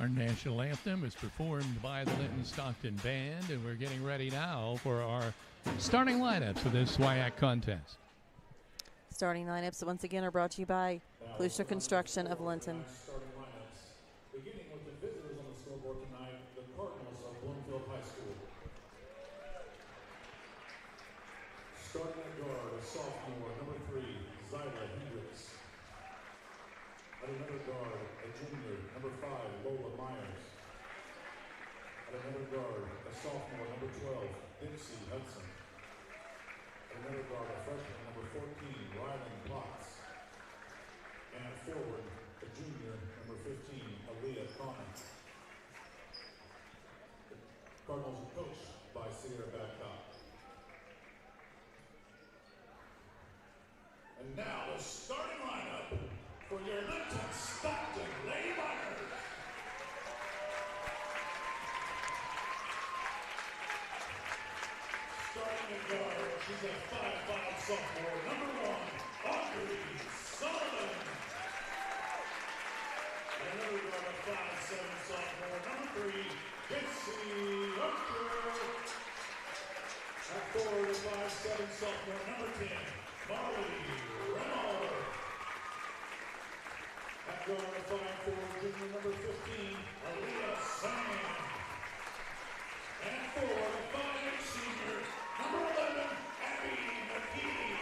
Our national anthem is performed by the Linton-Stockton Band, and we're getting ready now for our starting lineups for this SWIAC contest. Starting lineups once again are brought to you by Clusher Construction of Linton. Starting lineups, beginning with the visitors on the scoreboard tonight, the Cardinals of Bloomfield High School. Starting at guard, a sophomore, number 3, Zyla Hendricks. At another guard, a junior, number 5, Lola Myers. At another guard, a sophomore, number 12, Dixie Hudson. At another guard, a freshman, number 14, Rylan Potts. And at forward, a junior, number 15, Elliott Connor. The Cardinals are coached by Sierra Babcock. And now the starting lineup for your Linton-Stockton Lady Miners. Starting at guard, she's a 5'5" sophomore, number 1, Audrey Sullivan. And another guard, a 5'7" sophomore, number 3, Dixie Archer. At forward, a 5'7" sophomore, number 10, Molly Reynolds. At guard, a 5'4" junior, number 15, Aaliyah Sam. And at forward, a 5'8" senior, number 11, Abby McKee.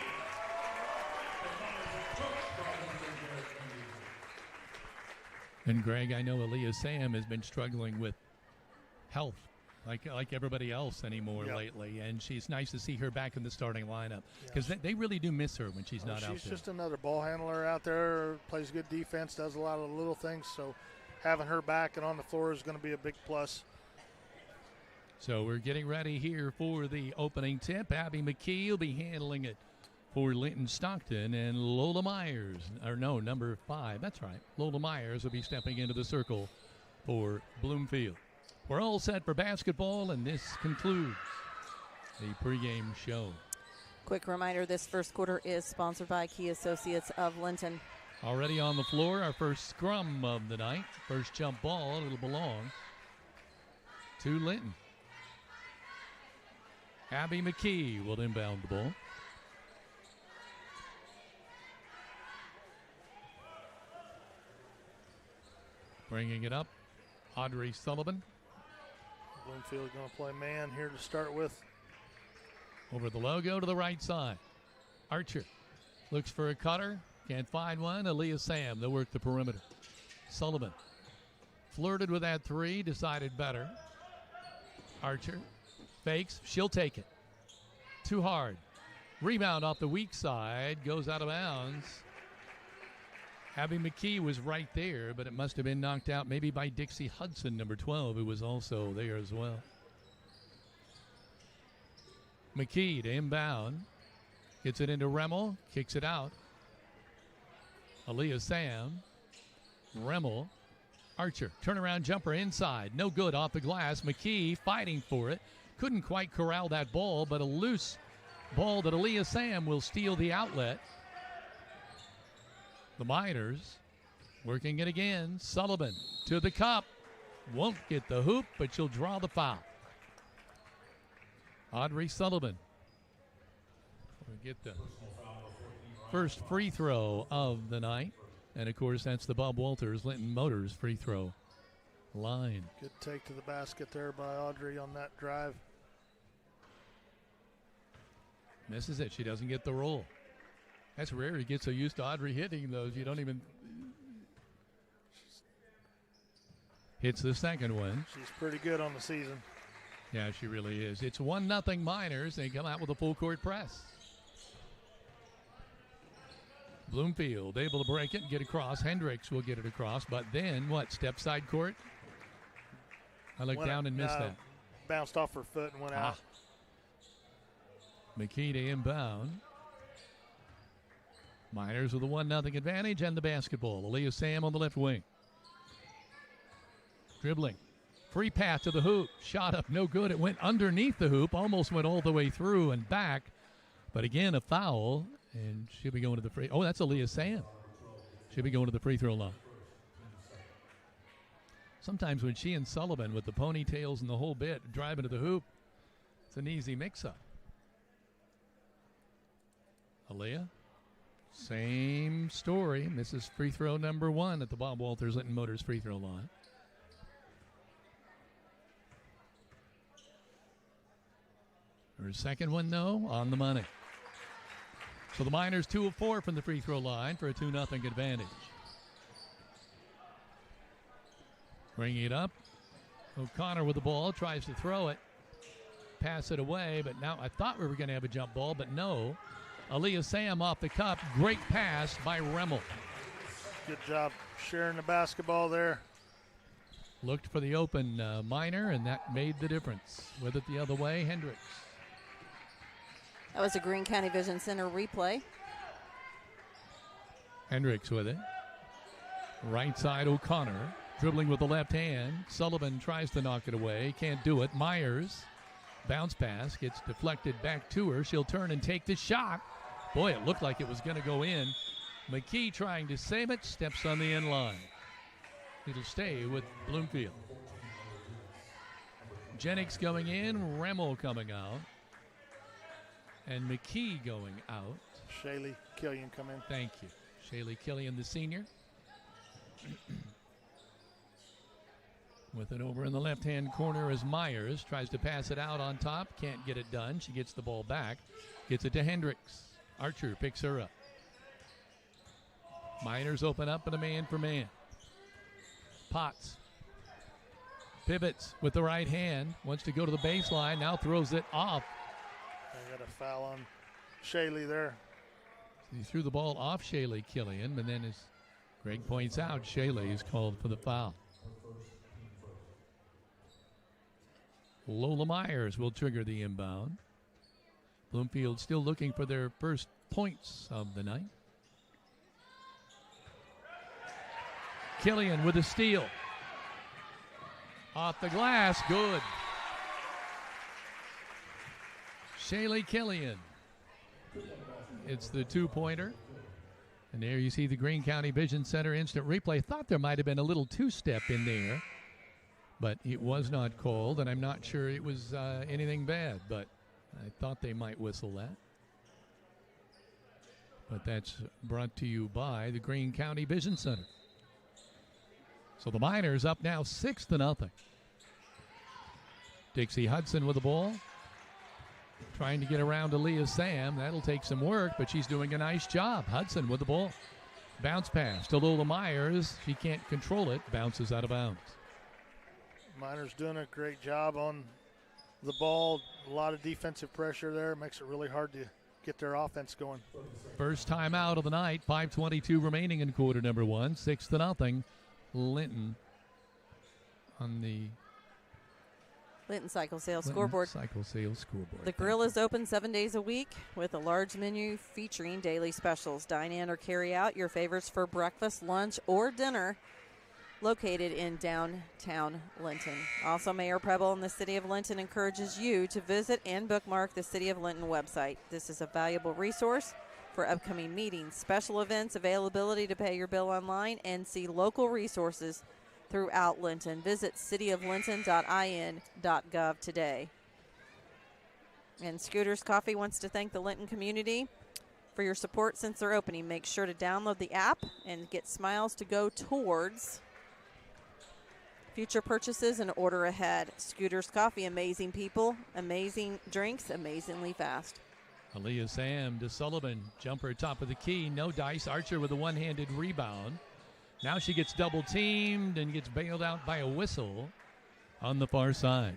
The Miners are coached by Linton Garrett. And Greg, I know Aaliyah Sam has been struggling with health like everybody else anymore lately, and she's nice to see her back in the starting lineup because they really do miss her when she's not out there. She's just another ball handler out there, plays good defense, does a lot of little things, so having her back and on the floor is going to be a big plus. So we're getting ready here for the opening tip. Abby McKee will be handling it for Linton-Stockton, and Lola Myers, or no, number 5, that's right, Lola Myers will be stepping into the circle for Bloomfield. We're all set for basketball, and this concludes the pregame show. Quick reminder, this first quarter is sponsored by Key Associates of Linton. Already on the floor, our first scrum of the night. First jump ball, it'll belong to Linton. Abby McKee will inbound the ball. Bringing it up, Audrey Sullivan. Bloomfield going to play man here to start with. Over the logo to the right side. Archer looks for a cutter. Can't find one. Aaliyah Sam, they'll work the perimeter. Sullivan flirted with that 3, decided better. Archer fakes. She'll take it. Too hard. Rebound off the weak side. Goes out of bounds. Abby McKee was right there, but it must have been knocked out maybe by Dixie Hudson, number 12, who was also there as well. McKee to inbound. Gets it into Remmel. Kicks it out. Aaliyah Sam. Remmel. Archer. Turnaround jumper inside. No good off the glass. McKee fighting for it. Couldn't quite corral that ball, but a loose ball that Aaliyah Sam will steal the outlet. The Miners working it again. Sullivan to the cup. Won't get the hoop, but she'll draw the foul. Audrey Sullivan will get the first free throw of the night. And, of course, that's the Bob Walters Linton Motors free throw line. Good take to the basket there by Audrey on that drive. Misses it. She doesn't get the roll. That's rare. You get so used to Audrey hitting those, you don't even. Hits the second one. She's pretty good on the season. Yeah, she really is. It's 1-0 Miners. They come out with a full court press. Bloomfield able to break it and get across. Hendricks will get it across, but then what? Step side court? I looked down and missed that. Bounced off her foot and went out. McKee to inbound. Miners with a 1-0 advantage and the basketball. Aaliyah Sam on the left wing. Dribbling. Free pass to the hoop. Shot up, no good. It went underneath the hoop. Almost went all the way through and back. But again, a foul. And she'll be going to the free. Oh, that's Aaliyah Sam. She'll be going to the free throw line. Sometimes when she and Sullivan with the ponytails and the whole bit driving to the hoop, it's an easy mix-up. Aaliyah. Same story. Misses free throw number 1 at the Bob Walters Linton Motors free throw line. Her second one, though, on the money. So the Miners 2 of 4 from the free throw line for a 2-0 advantage. Bringing it up. O'Connor with the ball, tries to throw it. Pass it away, but now I thought we were going to have a jump ball, but no. Aaliyah Sam off the cup. Great pass by Remmel. Good job sharing the basketball there. Looked for the open Miner, and that made the difference. With it the other way, Hendricks. That was a Greene County Vision Center replay. Hendricks with it. Right side, O'Connor. Dribbling with the left hand. Sullivan tries to knock it away. Can't do it. Myers. Bounce pass. Gets deflected back to her. She'll turn and take the shot. Boy, it looked like it was going to go in. McKee trying to save it. Steps on the end line. It'll stay with Bloomfield. Jennings going in. Remmel coming out. And McKee going out. Shaylee Killian come in. Thank you. Shaylee Killian, the senior. With it over in the left-hand corner is Myers. Tries to pass it out on top. Can't get it done. She gets the ball back. Gets it to Hendricks. Archer picks her up. Miners open up and a man-for-man. Potts. Pivots with the right hand. Wants to go to the baseline. Now throws it off. I got a foul on Shaylee there. He threw the ball off Shaylee Killian, but then as Greg points out, Shaylee is called for the foul. Lola Myers will trigger the inbound. Bloomfield still looking for their first points of the night. Killian with a steal. Off the glass, good. Shaylee Killian. It's the two-pointer. And there you see the Greene County Vision Center instant replay. Thought there might have been a little two-step in there, but it was not called, and I'm not sure it was anything bad, but I thought they might whistle that. But that's brought to you by the Greene County Vision Center. So the Miners up now 6-0. Dixie Hudson with the ball. Trying to get around to Leah Sam. That'll take some work, but she's doing a nice job. Hudson with the ball. Bounce pass to Lola Myers. She can't control it. Bounces out of bounds. Miners doing a great job on the ball. A lot of defensive pressure there. Makes it really hard to get their offense going. First time out of the night. 5:22 remaining in quarter number one. 6-0. Linton on the Linton Cycle Sales scoreboard. Cycle Sales scoreboard. The grill is open 7 days a week with a large menu featuring daily specials. Dine in or carry out your favorites for breakfast, lunch, or dinner. Located in downtown Linton. Also, Mayor Preble and the City of Linton encourages you to visit and bookmark the City of Linton website. This is a valuable resource for upcoming meetings, special events, availability to pay your bill online, and see local resources throughout Linton. Visit cityoflinton.in.gov today. And Scooters Coffee wants to thank the Linton community for your support since their opening. Make sure to download the app and get smiles to go towards future purchases and order ahead. Scooters Coffee, amazing people, amazing drinks, amazingly fast. Aaliyah Sam to Sullivan. Jumper top of the key. No dice. Archer with a one-handed rebound. Now she gets double-teamed and gets bailed out by a whistle on the far side.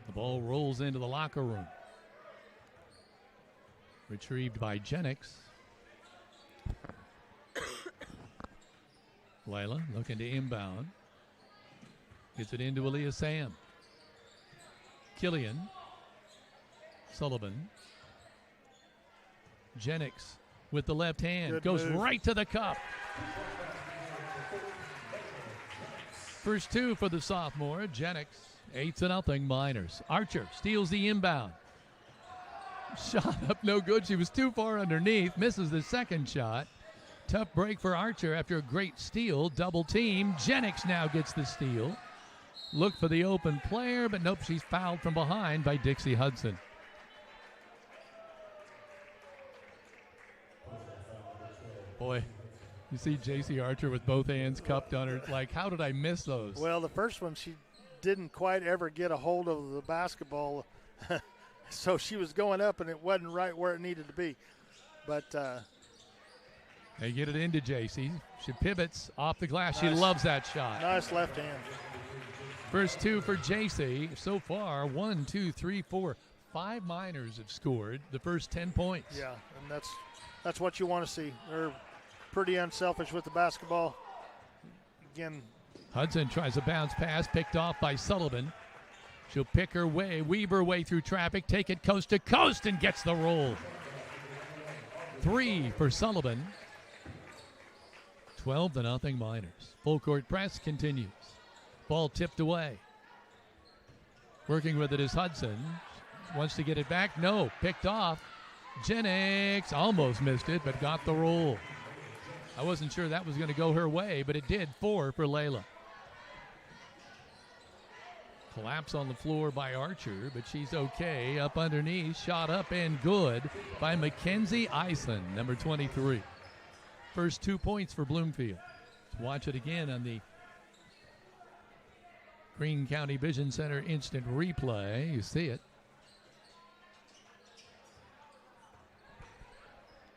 The ball rolls into the locker room. Retrieved by Jennings. Lila looking to inbound. Gets it into Aaliyah Sam. Killian. Sullivan. Jennings with the left hand. Good goes move. right to the cup. First two for the sophomore. Jennings. 8-0 Miners. Archer steals the inbound. Shot up no good. She was too far underneath. Misses the second shot. Tough break for Archer after a great steal. Double team. Jennings now gets the steal. Look for the open player, but nope, she's fouled from behind by Dixie Hudson. Boy, you see J.C. Archer with both hands cupped on her. Like, how did I miss those? Well, the first one, she didn't quite ever get a hold of the basketball So she was going up, and it wasn't right where it needed to be. But they get it into JC. She pivots off the glass. Nice. She loves that shot. Nice left hand. First two for JC. So far, 1, 2, 3, 4, 5 Miners have scored the first 10 points. Yeah, and that's what you want to see. They're pretty unselfish with the basketball. Again, Hudson tries a bounce pass, picked off by Sullivan. She'll pick her way, weave her way through traffic, take it coast to coast, and gets the roll. 3 for Sullivan. 12-0 Miners. Full court press continues. Ball tipped away. Working with it is Hudson. Wants to get it back. No, picked off. Jennings almost missed it, but got the roll. I wasn't sure that was going to go her way, but it did. 4 for Layla. Collapse on the floor by Archer, but she's okay. Up underneath, shot up and good by Mackenzie Eisen, number 23. First 2 points for Bloomfield. Let's watch it again on the Greene County Vision Center instant replay. You see it.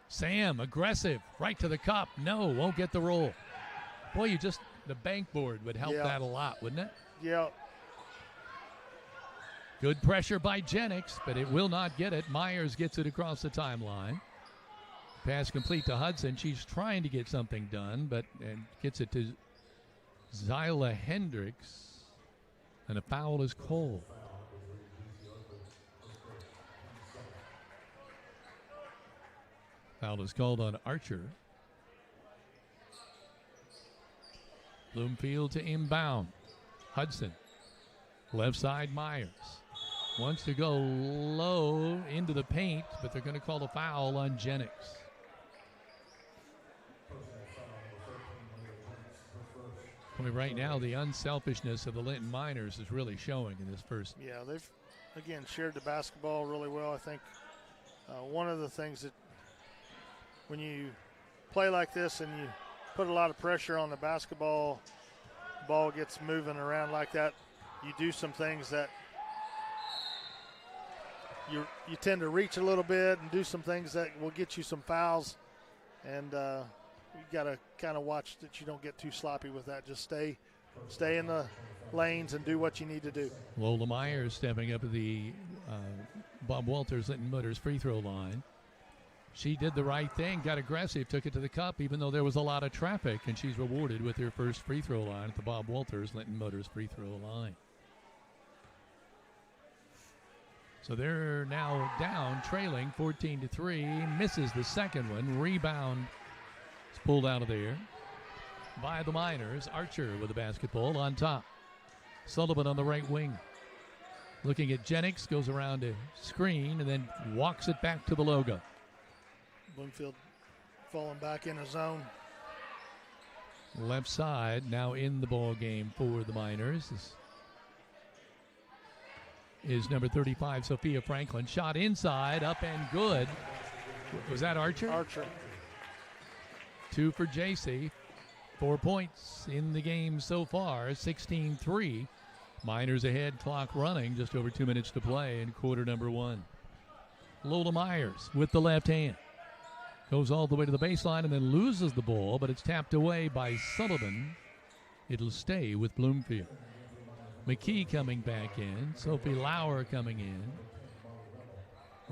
Sam, aggressive, right to the cup. No, won't get the roll. Boy, the bank board would help that a lot, wouldn't it? Yeah. Good pressure by Jennings, but it will not get it. Myers gets it across the timeline. Pass complete to Hudson. She's trying to get something done, and gets it to Zyla Hendricks. And a foul is called. Foul is called on Archer. Bloomfield to inbound. Hudson. Left side Myers. Wants to go low into the paint, but they're going to call a foul on Jennings. I mean, right now, the unselfishness of the Linton Miners is really showing in this first. Yeah, they've, again, shared the basketball really well. I think one of the things that when you play like this and you put a lot of pressure on the basketball, ball gets moving around like that, you do some things that you tend to reach a little bit and do some things that will get you some fouls. And you got to kind of watch that you don't get too sloppy with that. Just stay in the lanes and do what you need to do. Lola Myers stepping up at the Bob Walters Linton Motors free throw line. She did the right thing, got aggressive, took it to the cup, even though there was a lot of traffic, and she's rewarded with her first free throw line at the Bob Walters Linton Motors free throw line. So they're now down, trailing 14-3. Misses the second one. Rebound is pulled out of there by the Miners. Archer with the basketball on top. Sullivan on the right wing. Looking at Jennings, goes around to screen, and then walks it back to the logo. Bloomfield falling back in a zone. Left side now in the ball game for the Miners. This is number 35, Sophia Franklin. Shot inside, up and good. Was that Archer? Archer. 2 for JC. 4 points in the game so far, 16-3. Miners ahead, clock running, just over 2 minutes to play in quarter number 1. Lola Myers with the left hand. Goes all the way to the baseline and then loses the ball, but it's tapped away by Sullivan. It'll stay with Bloomfield. McKee coming back in. Sophie Lauer coming in.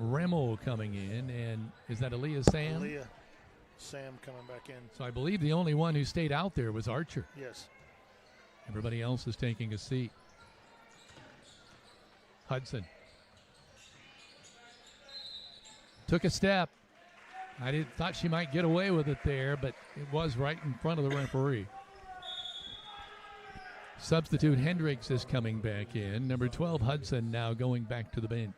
Remmel coming in. And is that Aaliyah Sam? Aaliyah Sam coming back in. So I believe the only one who stayed out there was Archer. Yes. Everybody else is taking a seat. Hudson. Took a step. I thought she might get away with it there, but it was right in front of the referee. Substitute Hendricks is coming back in. Number 12, Hudson, now going back to the bench.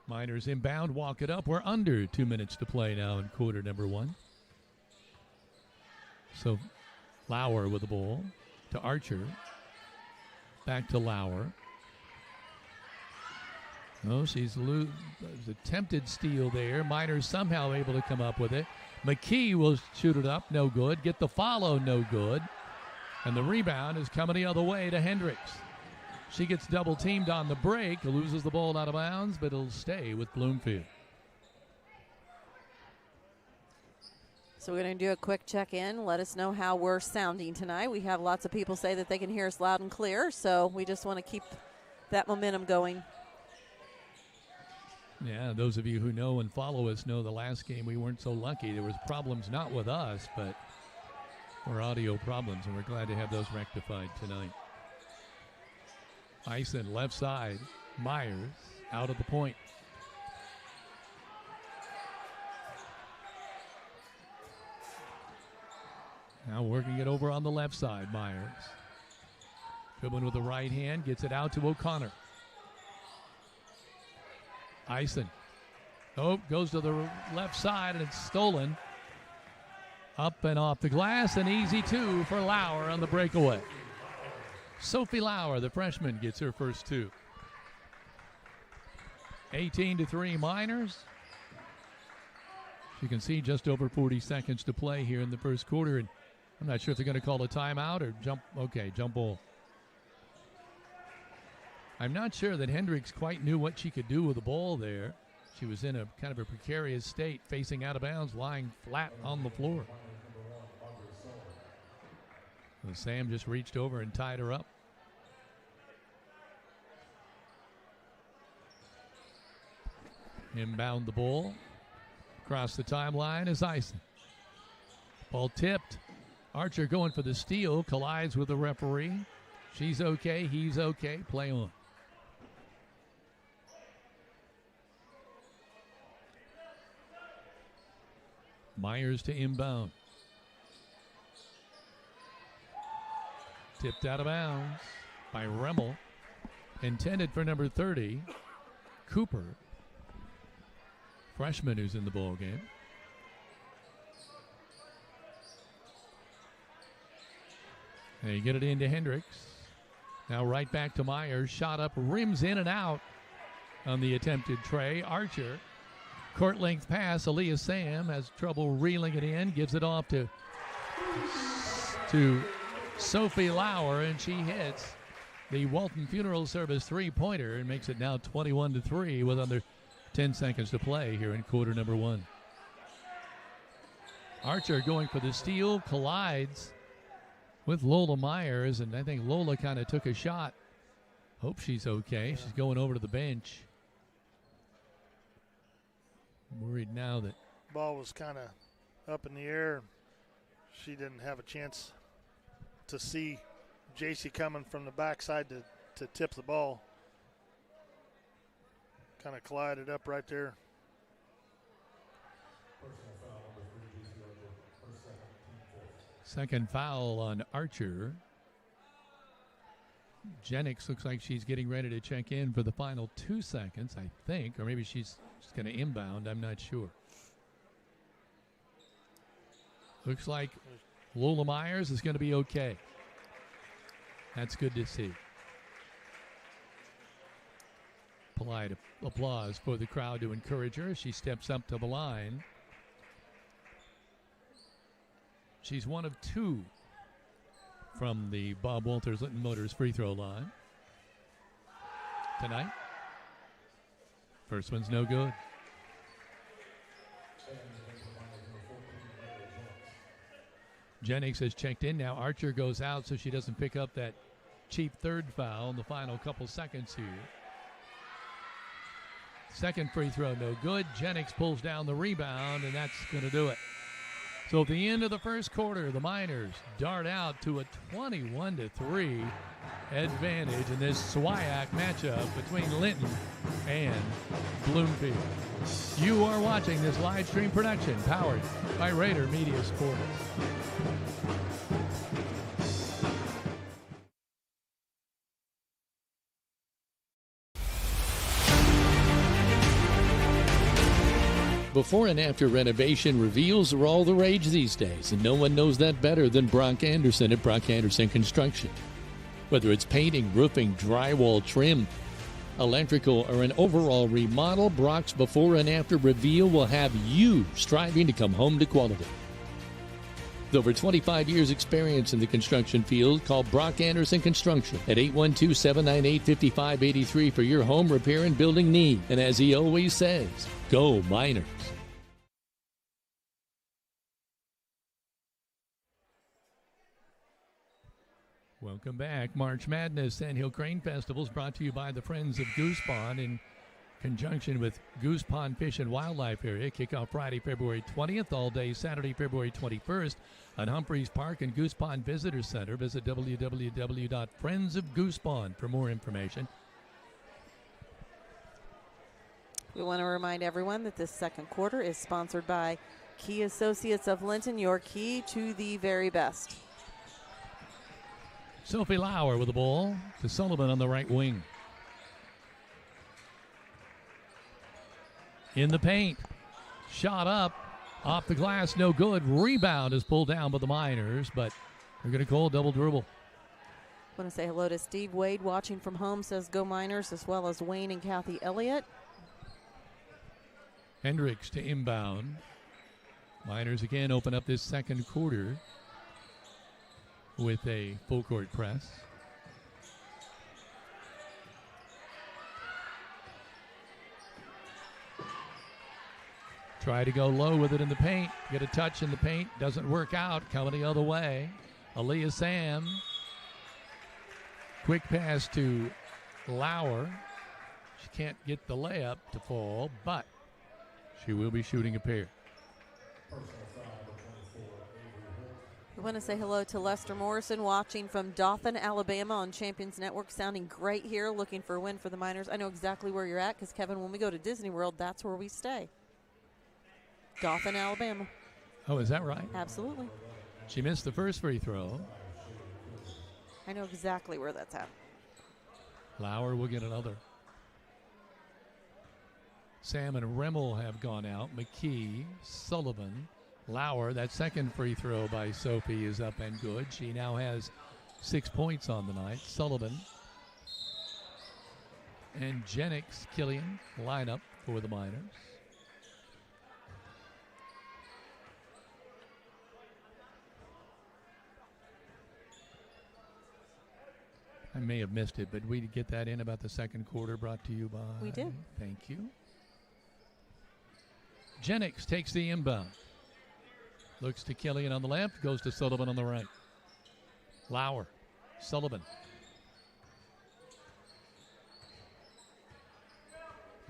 Miners inbound, walk it up. We're under 2 minutes to play now in quarter number 1. So Lauer with the ball to Archer. Back to Lauer. Oh, she's attempted steal there. Miners somehow able to come up with it. McKee will shoot it up, no good. Get the follow, no good. And the rebound is coming the other way to Hendricks. She gets double teamed on the break, loses the ball out of bounds, but it'll stay with Bloomfield. So we're going to do a quick check-in. Let us know how we're sounding tonight. We have lots of people say that they can hear us loud and clear, so we just want to keep that momentum going. Yeah, those of you who know and follow us know the last game we weren't so lucky. There was problems not with us, but were audio problems, and we're glad to have those rectified tonight. Ison left side. Myers out of the point. Now working it over on the left side, Myers. Dribbling with the right hand, gets it out to O'Connor. Ison. Oh, goes to the left side, and it's stolen. Up and off the glass, an easy two for Lauer on the breakaway. Sophie Lauer, the freshman, gets her first two. 18-3 Miners. You can see just over 40 seconds to play here in the first quarter, and I'm not sure if they're going to call a timeout or jump. Okay, jump ball. I'm not sure that Hendricks quite knew what she could do with the ball there. She was in a kind of a precarious state, facing out of bounds, lying flat on the floor. So Sam just reached over and tied her up. Inbound the ball. Across the timeline is Ison. Ball tipped. Archer going for the steal, collides with the referee. She's okay, he's okay, play on. Myers to inbound. Tipped out of bounds by Remmel. Intended for number 30, Cooper. Freshman who's in the ball game. They get it into Hendricks. Now right back to Myers. Shot up, rims in and out on the attempted tray. Archer. Court length pass. Aaliyah Sam has trouble reeling it in. Gives it off to Sophie Lauer, and she hits the Walton Funeral Service three-pointer and makes it now 21-3 with under 10 seconds to play here in quarter number one. Archer going for the steal, collides with Lola Myers, and I think Lola kind of took a shot. Hope she's okay. She's going over to the bench. I'm worried now that ball was kind of up in the air. She didn't have a chance to see JC coming from the backside to tip the ball. Kind of collided up right there. Second foul on Archer. Jennings looks like she's getting ready to check in for the final 2 seconds, I think. Or maybe she's just going to inbound. I'm not sure. Looks like Lola Myers is going to be okay. That's good to see. Polite applause for the crowd to encourage her as she steps up to the line. She's one of two from the Bob Walters Linton Motors free throw line tonight. First one's no good. Jennings has checked in now. Archer goes out so she doesn't pick up that cheap third foul in the final couple seconds here. Second free throw no good. Jennings pulls down the rebound, and that's going to do it. So at the end of the first quarter, the Miners dart out to a 21-3 advantage in this SWIAC matchup between Linton and Bloomfield. You are watching this live stream production powered by Rader Media Sports. Before and after renovation reveals are all the rage these days, and no one knows that better than Brock Anderson at Brock Anderson Construction. Whether it's painting, roofing, drywall, trim, electrical, or an overall remodel, Brock's before and after reveal will have you striving to come home to quality. With over 25 years experience in the construction field, call Brock Anderson Construction at 812-798-5583 for your home repair and building need. And as he always says, go Miners. Welcome back. March Madness Sandhill Crane Festival is brought to you by the Friends of Goose Pond in conjunction with Goose Pond Fish and Wildlife Area. Kickoff Friday, February 20th, all day Saturday, February 21st at Humphreys Park and Goose Pond Visitor Center. Visit www.friendsofgoosepond for more information. We want to remind everyone that this second quarter is sponsored by Key Associates of Linton, your key to the very best. Sophie Lauer with the ball to Sullivan on the right wing. In the paint. Shot up. Off the glass. No good. Rebound is pulled down by the Miners, but they're going to call a double dribble. I want to say hello to Steve Wade watching from home, says go Miners, as well as Wayne and Kathy Elliott. Hendricks to inbound. Miners again open up this second quarter with a full court press. Try to go low with it in the paint. Get a touch in the paint. Doesn't work out. Coming the other way. Aaliyah Sam. Quick pass to Lauer. She can't get the layup to fall, but she will be shooting a pair. We want to say hello to Lester Morrison watching from Dothan, Alabama on Champions Network. Sounding great here, looking for a win for the Miners. I know exactly where you're at because, Kevin, when we go to Disney World, that's where we stay. Dothan, Alabama. Oh, is that right? Absolutely. She missed the first free throw. I know exactly where that's at. Lauer will get another. Sam and Rimmel have gone out. McKee, Sullivan, Lauer. That second free throw by Sophie is up and good. She now has 6 points on the night. Sullivan and Jennings, Killian line up for the Miners. I may have missed it, but we did get that in about the second quarter, brought to you by... We did. Thank you. Jennings takes the inbound. Looks to Killian on the left, goes to Sullivan on the right. Lauer, Sullivan.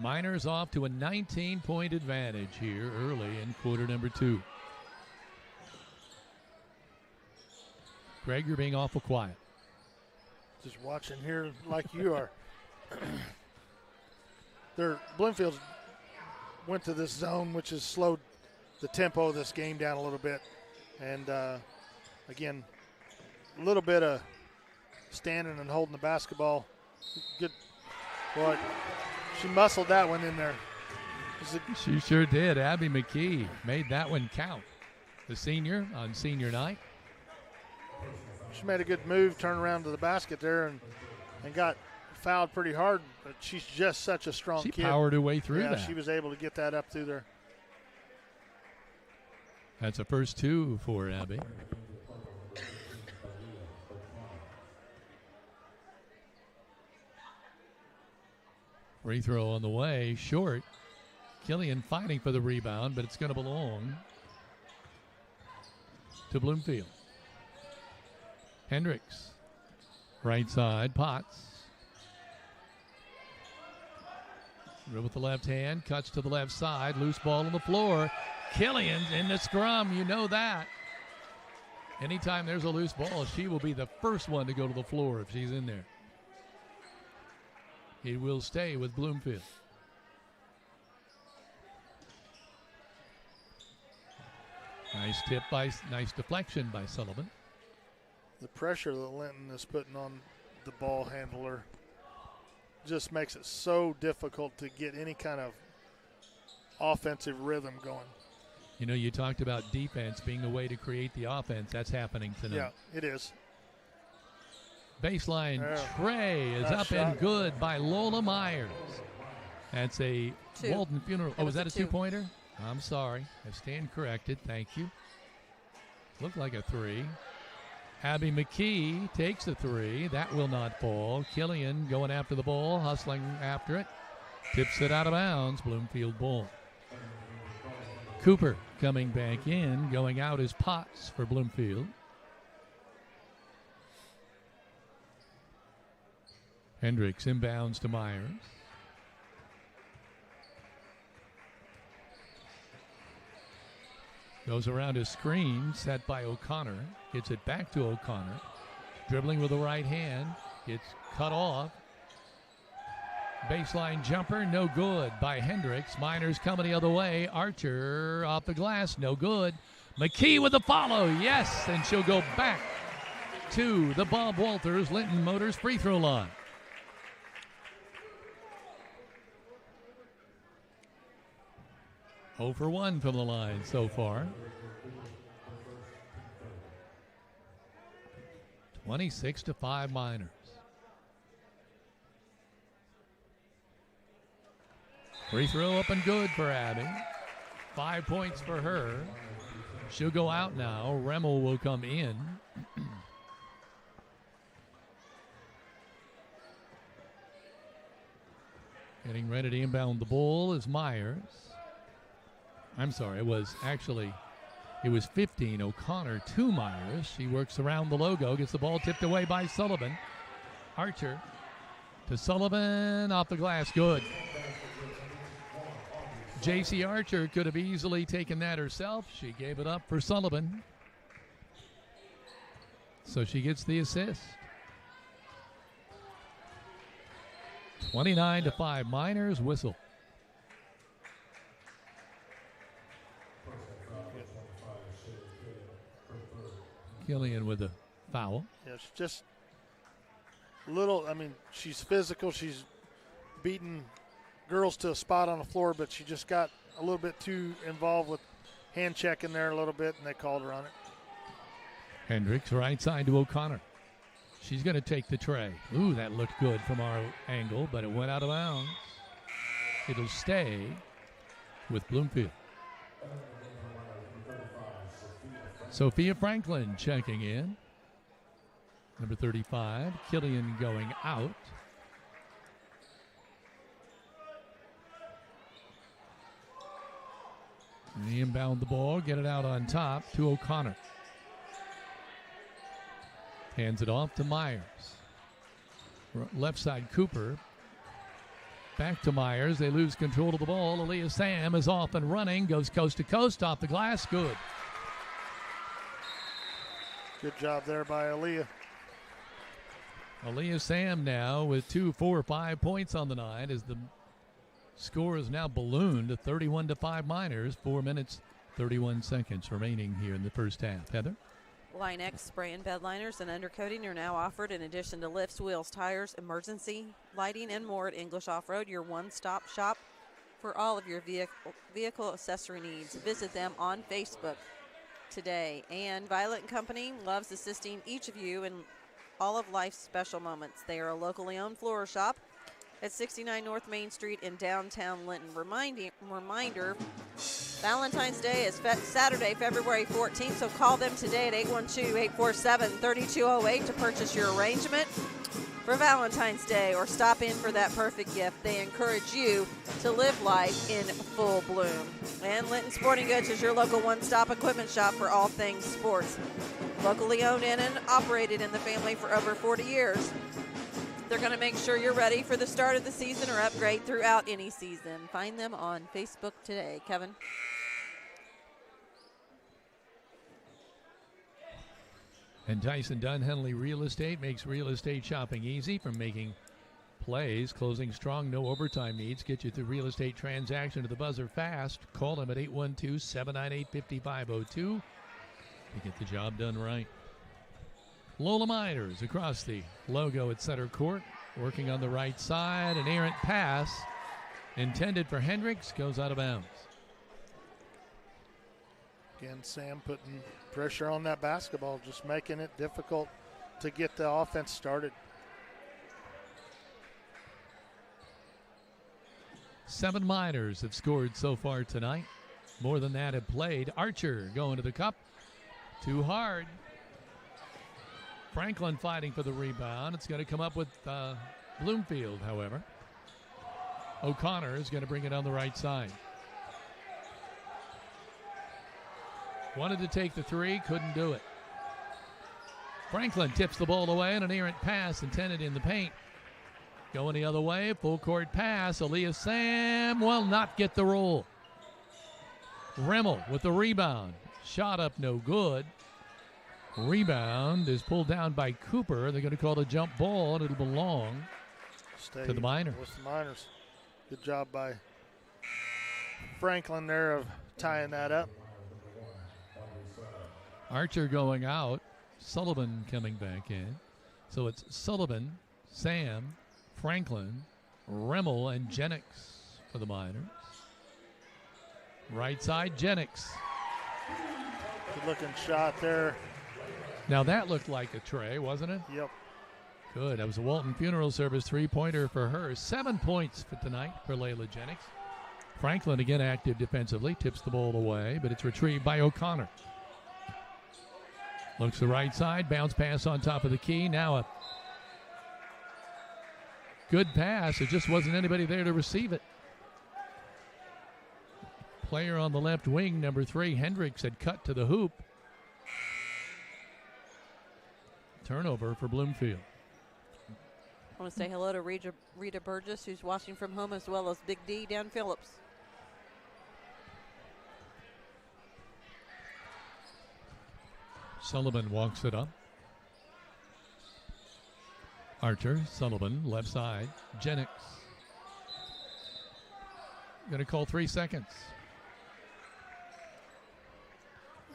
Miners off to a 19-point advantage here early in quarter number 2. Greg, you're being awful quiet. Just watching here like you are. Bloomfield went to this zone, which has slowed the tempo of this game down a little bit. And, again, a little bit of standing and holding the basketball. Good. Boy, she muscled that one in there. She sure did. Abby McKee made that one count. The senior on senior night. She made a good move, turned around to the basket there, and got fouled pretty hard. But she's just such a strong kid. She powered her way through that. Yeah, she was able to get that up through there. That's a first 2 for Abby. Free throw on the way, short. Killian fighting for the rebound, but it's going to belong to Bloomfield. Hendricks, right side, Potts. With the left hand, cuts to the left side, loose ball on the floor. Killian's in the scrum, you know that. Anytime there's a loose ball, she will be the first one to go to the floor if she's in there. He will stay with Bloomfield. Nice deflection by Sullivan. The pressure that Linton is putting on the ball handler just makes it so difficult to get any kind of offensive rhythm going. You know, you talked about defense being the way to create the offense. That's happening tonight. Yeah, it is. Baseline tray is up shot. And good by Lola Myers. That's a 2. Walton Funeral. It Was that a 2. two-pointer? I'm sorry. I stand corrected. Thank you. Looked like a three. Abby McKee takes the three. That will not fall. Killian going after the ball, hustling after it. Tips it out of bounds. Bloomfield ball. Cooper coming back in. Going out is Potts for Bloomfield. Hendricks inbounds to Myers. Goes around his screen, set by O'Connor. Gets it back to O'Connor. Dribbling with the right hand. Gets cut off. Baseline jumper, no good by Hendricks. Miners coming the other way. Archer off the glass, no good. McKee with the follow, yes, and she'll go back to the Bob Walters Linton Motors free throw line. Oh for 1 from the line so far. 26-5 Miners. Free throw up and good for Abby. 5 points for her. She'll go out now. Remmel will come in. Getting ready to inbound the ball is Myers. I'm sorry, it was 15 O'Connor to Myers. She works around the logo, gets the ball tipped away by Sullivan. Archer to Sullivan, off the glass, good. J.C. Archer could have easily taken that herself. She gave it up for Sullivan. So she gets the assist. 29-5 Miners, whistle. Killian with a foul. Yeah, it's just little, she's physical. She's beating girls to a spot on the floor, but she just got a little bit too involved with hand checking there a little bit, and they called her on it. Hendricks right side to O'Connor. She's going to take the tray. Ooh, that looked good from our angle, but it went out of bounds. It'll stay with Bloomfield. Sophia Franklin checking in. Number 35, Killian going out. And they inbound the ball, get it out on top to O'Connor. Hands it off to Myers. Left side Cooper. Back to Myers. They lose control of the ball. Aaliyah Sam is off and running. Goes coast to coast off the glass. Good. Good job there by Aaliyah. Aaliyah Sam now with 2, 4, 5 points on the night as the score is now ballooned to 31-5 Miners. 4 minutes, 31 seconds remaining here in the first half. Heather? Line X spray and bed liners and undercoating are now offered in addition to lifts, wheels, tires, emergency lighting, and more at English Off-Road, your one-stop shop for all of your vehicle accessory needs. Visit them on Facebook today. And Violet & Company loves assisting each of you in all of life's special moments. They are a locally owned floral shop at 69 North Main Street in downtown Linton. Reminder, Valentine's Day is Saturday, February 14th, so call them today at 812-847-3208 to purchase your arrangement for Valentine's Day or stop in for that perfect gift. They encourage you to live life in full bloom. And Linton Sporting Goods is your local one-stop equipment shop for all things sports. Locally owned and operated in the family for over 40 years. They're going to make sure you're ready for the start of the season or upgrade throughout any season. Find them on Facebook today. Kevin? And Tyson Dunn Henley Real Estate makes real estate shopping easy. From making plays, closing strong, no overtime needs. Get you through real estate transaction to the buzzer fast. Call them at 812-798-5502 to get the job done right. Lola Miners across the logo at center court, working on the right side. An errant pass intended for Hendricks goes out of bounds. Again, Sam putting pressure on that basketball, just making it difficult to get the offense started. 7 Miners have scored so far tonight. More than that have played. Archer going to the cup. Too hard. Franklin fighting for the rebound. It's going to come up with Bloomfield, however. O'Connor is going to bring it on the right side. Wanted to take the three, couldn't do it. Franklin tips the ball away, and an errant pass intended in the paint. Going the other way, full court pass. Aaliyah Sam will not get the roll. Rimmel with the rebound. Shot up, no good. Rebound is pulled down by Cooper. They're going to call it a jump ball, and it'll belong to the Miners. With the Miners. Good job by Franklin there of tying that up. Archer going out. Sullivan coming back in. So it's Sullivan, Sam, Franklin, Rimmel, and Jennings for the Miners. Right side, Jennings. Good looking shot there. Now that looked like a tray, wasn't it? Yep. Good. That was a Walton Funeral Service three-pointer for her. 7 points for tonight for Layla Jennings. Franklin again active defensively. Tips the ball away, but it's retrieved by O'Connor. Looks the right side. Bounce pass on top of the key. Now a good pass. It just wasn't anybody there to receive it. Player on the left wing, number 3, Hendricks, had cut to the hoop. Turnover for Bloomfield. I want to say hello to Rita Burgess, who's watching from home, as well as Big D, Dan Phillips. Sullivan walks it up. Archer, Sullivan, left side. Jennings. Going to call 3 seconds.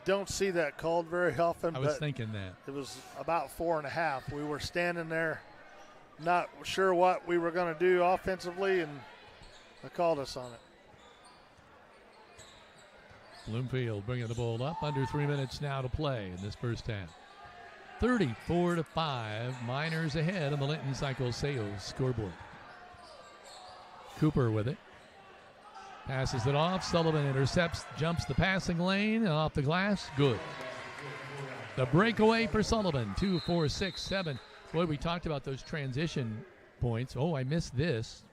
Don't see that called very often. I was thinking that. It was about 4.5. We were standing there not sure what we were going to do offensively, and they called us on it. Bloomfield bringing the ball up. Under 3 minutes now to play in this first half. 34-5. Miners ahead on the Linton Cycle Sales scoreboard. Cooper with it. Passes it off. Sullivan intercepts, jumps the passing lane, and off the glass. Good. The breakaway for Sullivan. 2, 4, 6, 7. Boy, we talked about those transition points. Oh, I missed this.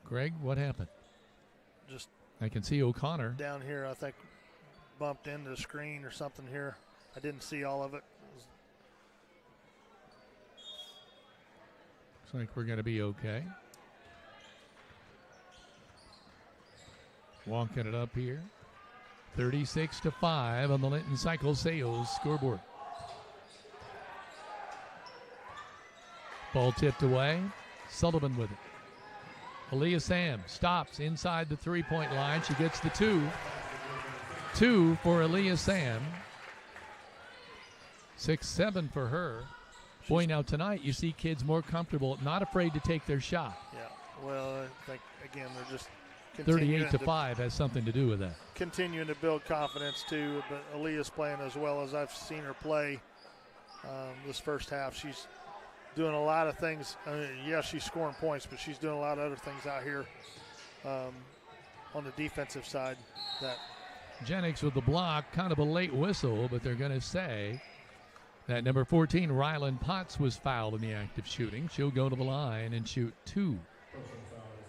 Greg, what happened? Just I can see O'Connor. Down here, I think, bumped into the screen or something here. I didn't see all of it. Looks like we're going to be okay. Walking it up here. 36-5 on the Linton Cycle Sales scoreboard. Ball tipped away. Sullivan with it. Aaliyah Sam stops inside the three-point line. She gets the 2. 2 for Aaliyah Sam. 6-7 for her. Boy, now tonight you see kids more comfortable, not afraid to take their shot. Yeah, well, I think, again, they're just 38-5 has something to do with that. Continuing to build confidence, too. But Aaliyah's playing as well as I've seen her play this first half. She's doing a lot of things. I mean, yeah, she's scoring points, but she's doing a lot of other things out here on the defensive side. That Jennings with the block, kind of a late whistle, but they're going to say that number 14, Rylan Potts, was fouled in the act of shooting. She'll go to the line and shoot 2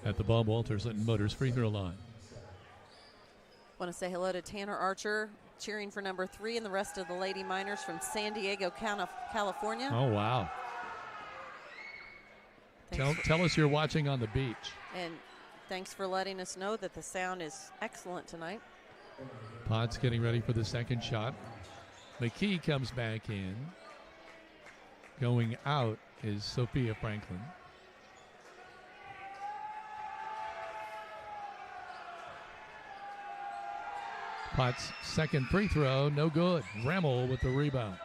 at the Bob Walters Linton Motors free throw line. Want to say hello to Tanner Archer, cheering for number 3, and the rest of the Lady Miners from San Diego, California. Oh, wow. Tell us you're watching on the beach. And thanks for letting us know that the sound is excellent tonight. Potts getting ready for the second shot. McKee comes back in. Going out is Sophia Franklin. Potts' second free throw, no good. Rimmel with the rebound.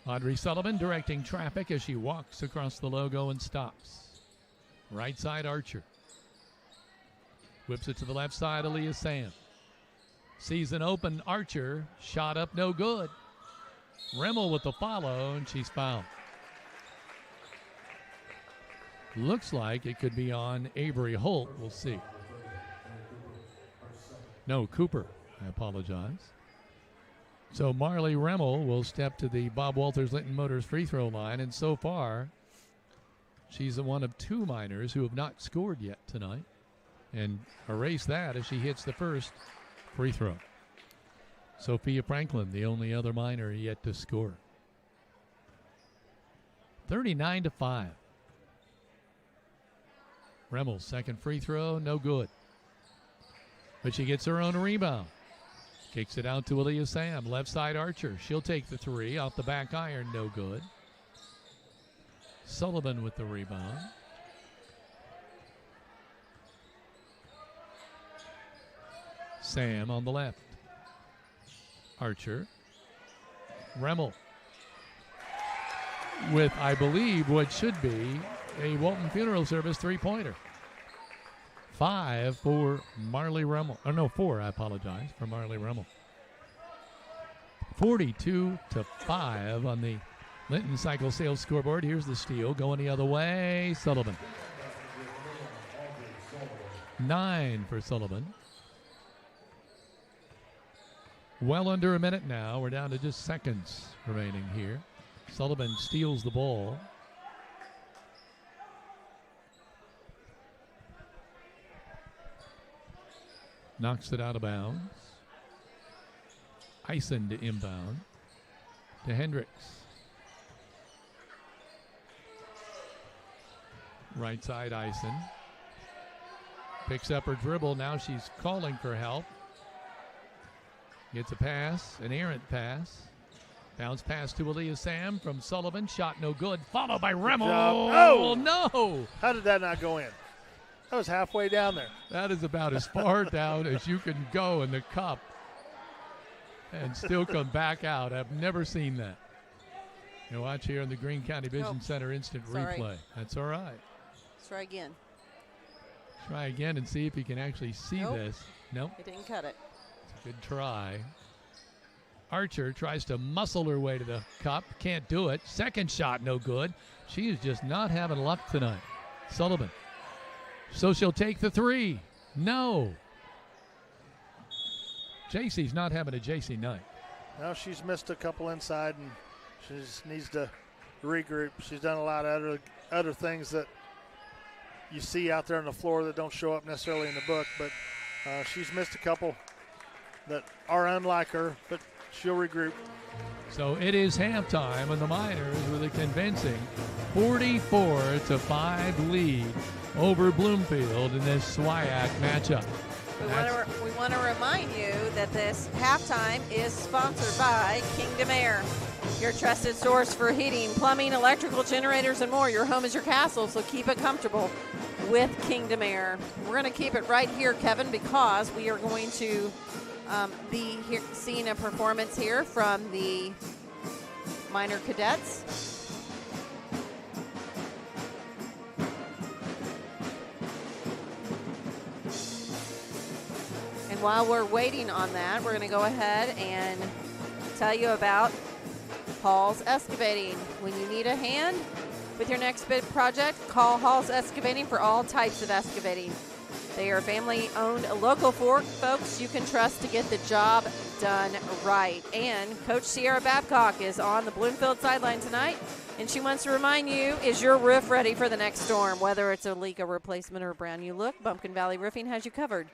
Audrey Sullivan directing traffic as she walks across the logo and stops. Right side, Archer. Whips it to the left side, Aaliyah Sam. Sees an open Archer. Shot up, no good. Rimmel with the follow, and she's fouled. Looks like it could be on Avery Holt. We'll see. No, Cooper. I apologize. So Marley Remmel will step to the Bob Walters Linton Motors free throw line, and so far she's the one of 2 minors who have not scored yet tonight, and erase that as she hits the first free throw. Sophia Franklin, the only other minor yet to score. 39-5. Remmel's second free throw, no good. But she gets her own rebound. Kicks it out to Aaliyah Sam, left side Archer. She'll take the 3 off the back iron, no good. Sullivan with the rebound. Sam on the left. Archer. Remmel with, I believe, what should be a Walton Funeral Service 3-pointer. 5 for Marley Remmel. Oh, no, 4, I apologize, for Marley Remmel. 42-5 on the Linton Cycle Sales scoreboard. Here's the steal going the other way. Sullivan. 9 for Sullivan. Well under a minute now. We're down to just seconds remaining here. Sullivan steals the ball. Knocks it out of bounds. Eisen to inbound. To Hendricks. Right side Eisen. Picks up her dribble. Now she's calling for help. Gets a pass, an errant pass. Bounce pass to Aaliyah Sam from Sullivan. Shot no good. Followed by Remmel. Oh, no. How did that not go in? That was halfway down there. That is about as far down as you can go in the cup and still come back out. I've never seen that. You watch here in the Greene County Vision Center instant replay. That's all right. Let's try again. Try again and see if you can actually see this. Nope. It didn't cut it. Good try. Archer tries to muscle her way to the cup. Can't do it. Second shot, no good. She is just not having luck tonight. Sullivan. So she'll take the 3. No. JC's not having a JC night. Well, she's missed a couple inside, and she just needs to regroup. She's done a lot of other things that you see out there on the floor that don't show up necessarily in the book, but she's missed a couple that are unlike her, but she'll regroup. So it is halftime, and the Miners with a convincing 44-5 lead over Bloomfield in this SWIAC matchup. We want to remind you that this halftime is sponsored by Kingdom Air, your trusted source for heating, plumbing, electrical, generators, and more. Your home is your castle, so keep it comfortable with Kingdom Air. We're going to keep it right here, Kevin, because we are going to be seeing a performance here from the minor cadets. And while we're waiting on that, we're going to go ahead and tell you about Hall's Excavating. When you need a hand with your next bid project, call Hall's Excavating for all types of excavating. They are family-owned local folks you can trust to get the job done right. And Coach Sierra Babcock is on the Bloomfield sideline tonight, and she wants to remind you, is your roof ready for the next storm? Whether it's a leak, a replacement, or a brand new look, Bumpkin Valley Roofing has you covered.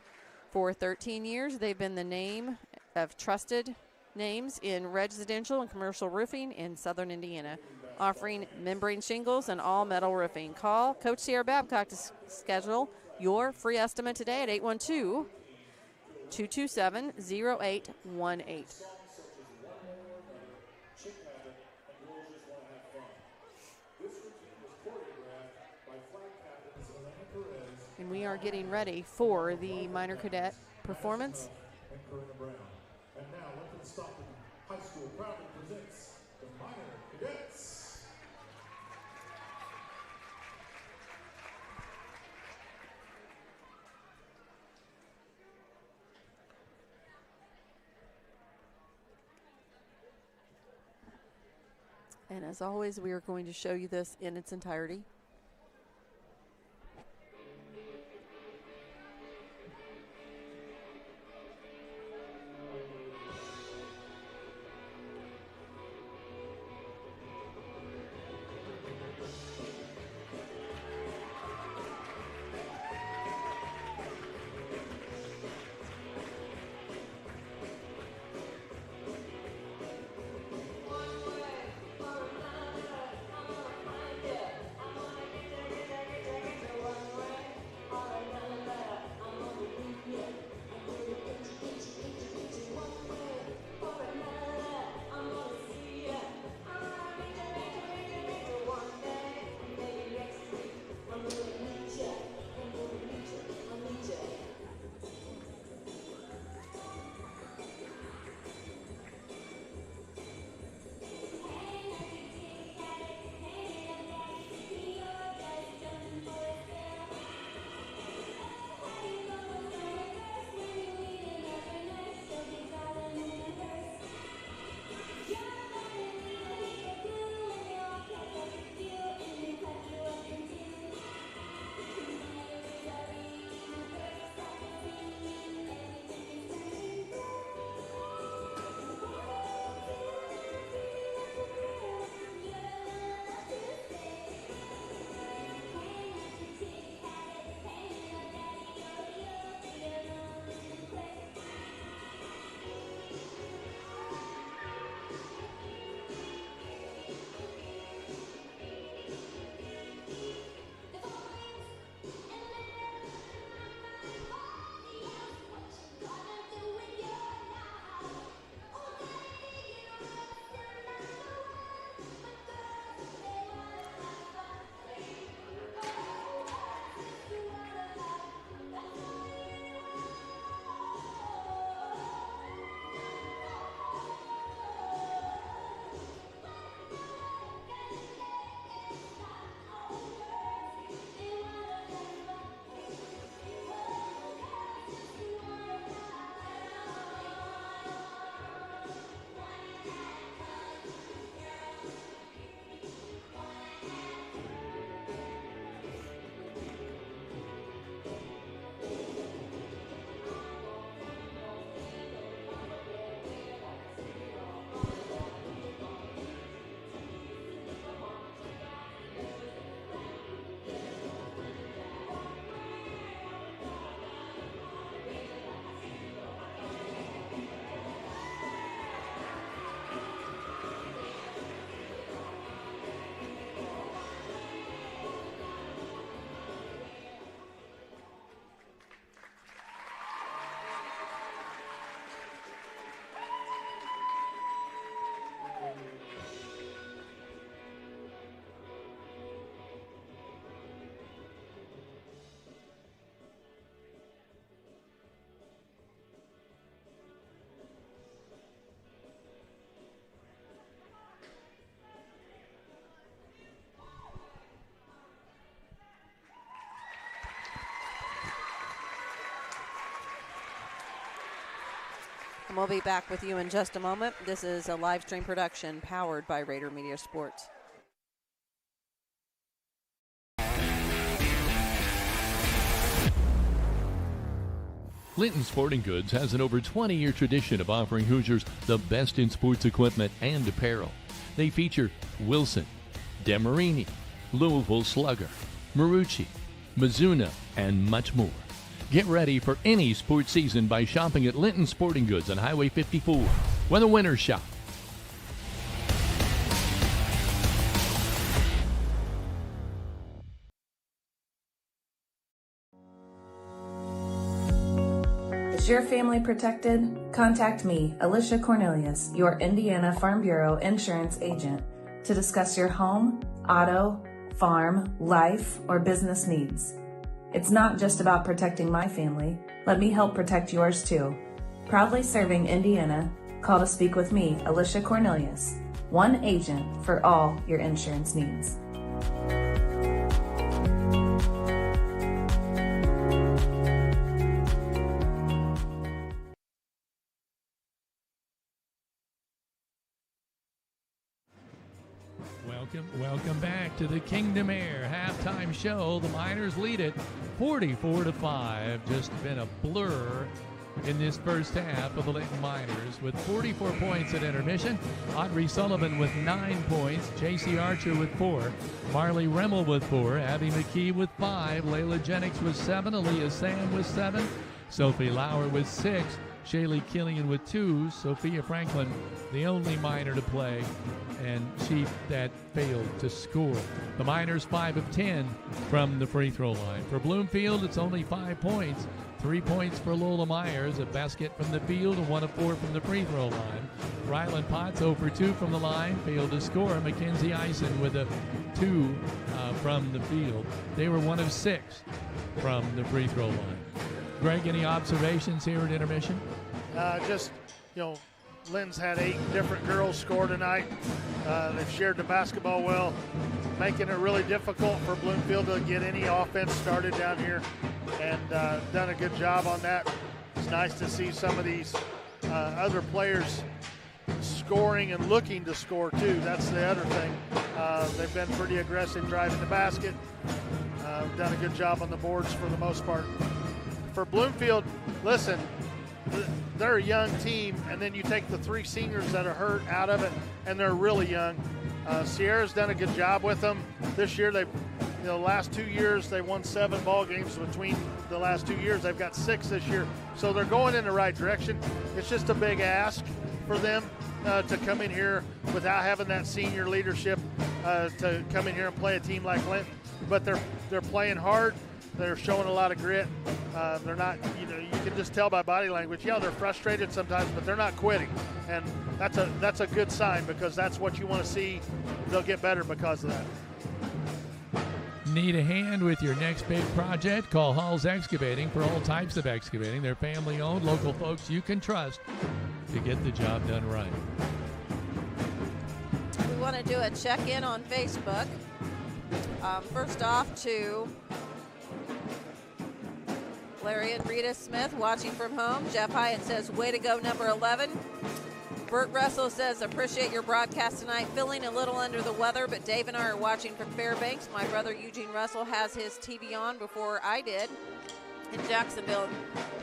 For 13 years, they've been the name of trusted names in residential and commercial roofing in southern Indiana, offering membrane shingles and all metal roofing. Call Coach Sierra Babcock to schedule your free estimate today at 812-227-0818. And we are getting ready for the minor cadet performance. And now Linton-Stockton High School proudly presents the minor cadets. And as always, we are going to show you this in its entirety. And we'll be back with you in just a moment. This is a live stream production powered by Rader Media Sports. Linton Sporting Goods has an over 20-year tradition of offering Hoosiers the best in sports equipment and apparel. They feature Wilson, Demarini, Louisville Slugger, Marucci, Mizuno, and much more. Get ready for any sports season by shopping at Linton Sporting Goods on Highway 54, where the winners shop. Is your family protected? Contact me, Alicia Cornelius, your Indiana Farm Bureau insurance agent, to discuss your home, auto, farm, life, or business needs. It's not just about protecting my family. Let me help protect yours too. Proudly serving Indiana, call to speak with me, Alicia Cornelius, one agent for all your insurance needs. Welcome back to the Kingdom Air halftime show. The Miners lead it 44-5. Just been a blur in this first half of the Linton Miners with 44 points at intermission. Audrey Sullivan with 9 points. J.C. Archer with 4. Marley Remmel with 4. Abby McKee with 5. Layla Jennings with 7. Aaliyah Sam with 7. Sophie Lauer with 6. Shaylee Killian with 2. Sophia Franklin, the only Miner to play, and she that failed to score. The Miners 5 of 10 from the free throw line. For Bloomfield, it's only 5 points. 3 points for Lola Myers, a basket from the field, and 1 of 4 from the free throw line. Ryland Potts 0 for 2 from the line, failed to score. Mackenzie Eisen with a 2 from the field. They were 1 of 6 from the free throw line. Greg, any observations here at intermission? Lynn's had 8 different girls score tonight. They've shared the basketball well, making it really difficult for Bloomfield to get any offense started down here, and done a good job on that. It's nice to see some of these other players scoring and looking to score too. That's the other thing. They've been pretty aggressive driving the basket. Done a good job on the boards for the most part. For Bloomfield, listen, they're a young team, and then you take the 3 seniors that are hurt out of it, and they're really young. Sierra's done a good job with them. This year, the last 2 years, they won 7 ball games between the last 2 years. They've got 6 this year, so they're going in the right direction. It's just a big ask for them to come in here without having that senior leadership to come in here and play a team like Linton. But they're playing hard. They're showing a lot of grit. They're not, you can just tell by body language. Yeah, they're frustrated sometimes, but they're not quitting. And that's a good sign, because that's what you want to see. They'll get better because of that. Need a hand with your next big project? Call Hall's Excavating for all types of excavating. They're family-owned, local folks you can trust to get the job done right. We want to do a check-in on Facebook. First off to Larry and Rita Smith watching from home. Jeff Hyatt says, way to go, number 11. Bert Russell says, appreciate your broadcast tonight. Feeling a little under the weather, but Dave and I are watching from Fairbanks. My brother Eugene Russell has his TV on before I did in Jacksonville.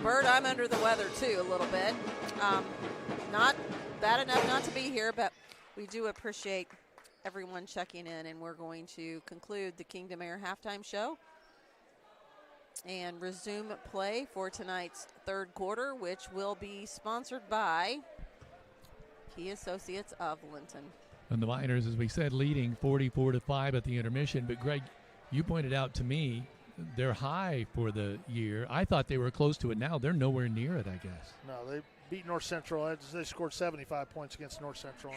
Bert, I'm under the weather too a little bit. Not bad enough not to be here, but we do appreciate everyone checking in, and we're going to conclude the Kingdom Air halftime show and resume play for tonight's third quarter, which will be sponsored by Key Associates of Linton. And the Miners, as we said, leading 44-5 at the intermission. But Greg, you pointed out to me they're high for the year. I thought they were close to it. Now they're nowhere near it, I guess. No, they beat North Central. They scored 75 points against North Central.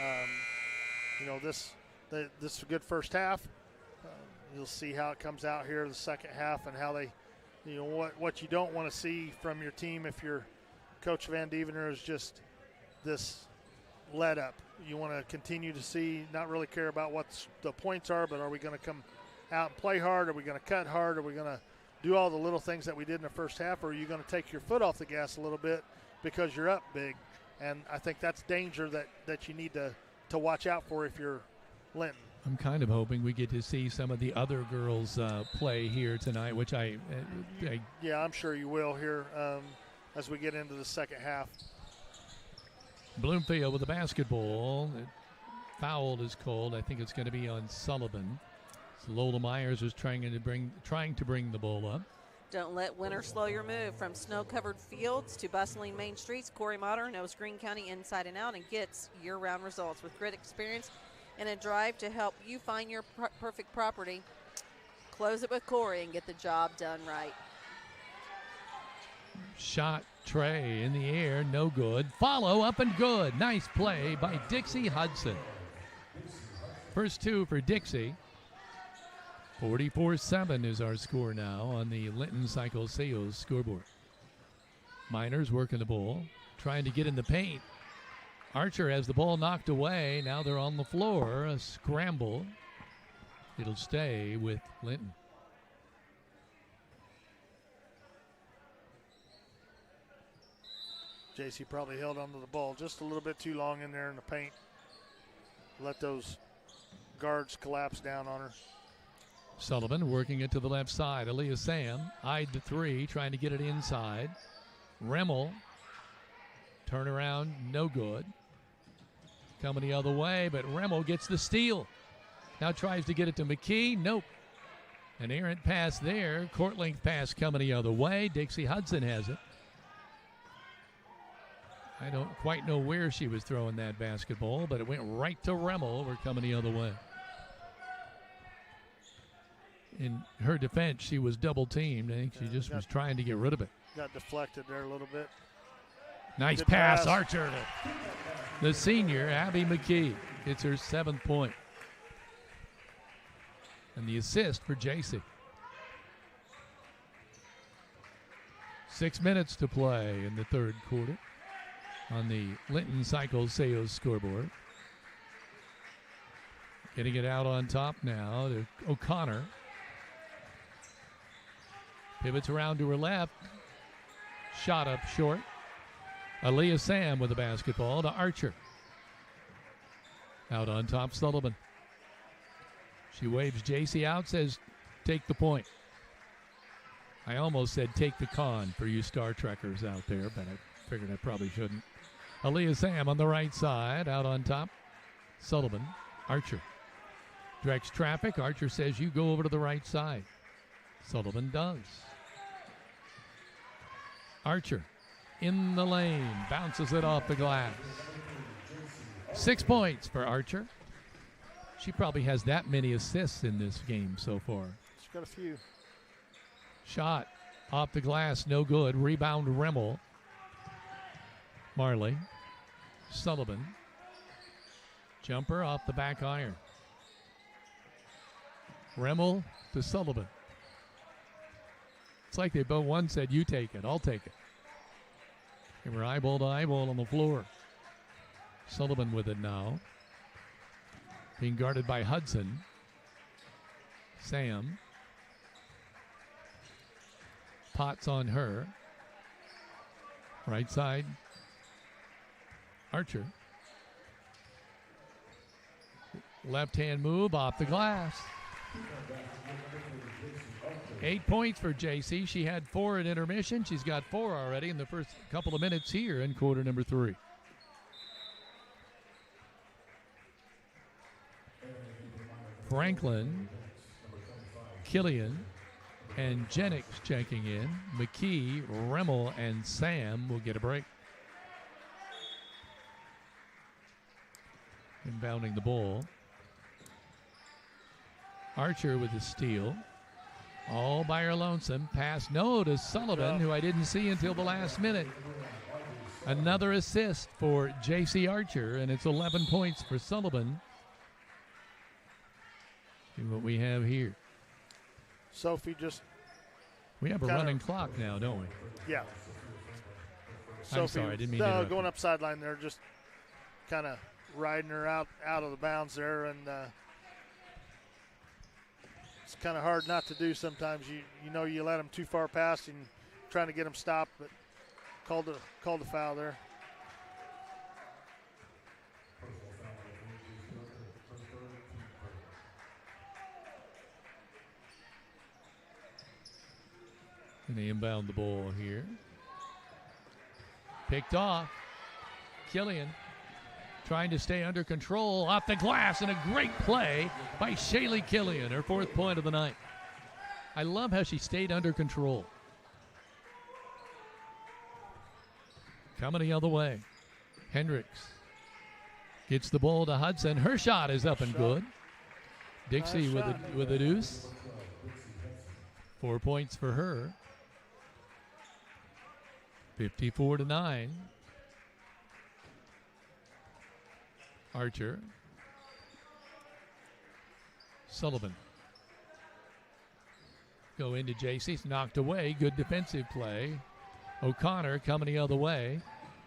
And, this is a good first half. You'll see how it comes out here in the second half, and how they, what you don't want to see from your team if your Coach Van Devener is just this let up. You want to continue to see, not really care about what the points are, but are we going to come out and play hard? Are we going to cut hard? Are we going to do all the little things that we did in the first half? Or are you going to take your foot off the gas a little bit because you're up big. And I think that's danger that you need to watch out for if you're Linton. I'm kind of hoping we get to see some of the other girls play here tonight, which yeah, I'm sure you will here as we get into the second half. Bloomfield with the basketball. Foul is called. I think it's going to be on Sullivan. So Lola Myers was trying to bring the ball up. Don't let winter slow your move. From snow-covered fields to bustling main streets, Corey Motter knows Greene County inside and out and gets year-round results. With grit, experience, and a drive to help you find your perfect property, close it with Corey and get the job done right. Shot tray in the air, no good. Follow up and good. Nice play by Dixie Hudson. First two for Dixie. 44-7 is our score now on the Linton Cycle Sales scoreboard. Miners working the ball, trying to get in the paint. Archer has the ball knocked away. Now they're on the floor. A scramble. It'll stay with Linton. JC probably held onto the ball just a little bit too long in there in the paint. Let those guards collapse down on her. Sullivan working it to the left side. Aaliyah Sam eyed the three, trying to get it inside. Remmel, turnaround, no good. Coming the other way, but Remmel gets the steal. Now tries to get it to McKee. Nope. An errant pass there. Court length pass coming the other way. Dixie Hudson has it. I don't quite know where she was throwing that basketball, but it went right to Remmel. We're coming the other way. In her defense, she was double teamed. I think she just was trying to get rid of it. Got deflected there a little bit. Nice Good pass, Archer. The senior, Abby McKee, gets her 7th point. And the assist for JC. 6 minutes to play in the third quarter on the Linton Cycle Sales scoreboard. Getting it out on top now to O'Connor. Pivots around to her left. Shot up short. Aaliyah Sam with the basketball to Archer. Out on top, Sullivan. She waves JC out, says, take the point. I almost said take the con for you Star Trekkers out there, but I figured I probably shouldn't. Aaliyah Sam on the right side, out on top. Sullivan, Archer. Directs traffic. Archer says you go over to the right side. Sullivan does. Archer in the lane, bounces it off the glass. 6 points for Archer. She probably has that many assists in this game so far. She's got a few. Shot off the glass, no good. Rebound Remmel. Marley. Sullivan. Jumper off the back iron. Remmel to Sullivan. It's like they both, one said, you take it, I'll take it. They were eyeball to eyeball on the floor. Sullivan with it now. Being guarded by Hudson. Sam. Potts on her. Right side. Archer. Left hand move off the glass. 8 points for JC. She had 4 at intermission. She's got 4 already in the first couple of minutes here in quarter number 3. Franklin, Killian, and Jennings checking in. McKee, Remmel, and Sam will get a break. Inbounding the ball. Archer with the steal. All by her lonesome. Pass no to Sullivan, who I didn't see until the last minute. Another assist for J.C. Archer, and it's 11 points for Sullivan. See what we have here. Sophie just... We have a running clock now, don't we? Yeah. I'm sorry, I didn't mean to interrupt. Going up sideline there, just kind of riding her out of the bounds there, and it's kind of hard not to do sometimes. You know you let them too far past and trying to get them stopped, but Called the foul there. And they inbound the ball here. Picked off. Killian trying to stay under control off the glass, and a great play by Shaylee Killian, her 4th point of the night. I love how she stayed under control. Coming the other way. Hendricks gets the ball to Hudson. Her shot is up and good. Dixie with a deuce. 4 points for her. 54-9. Archer. Sullivan. Go into JC. Knocked away. Good defensive play. O'Connor coming the other way.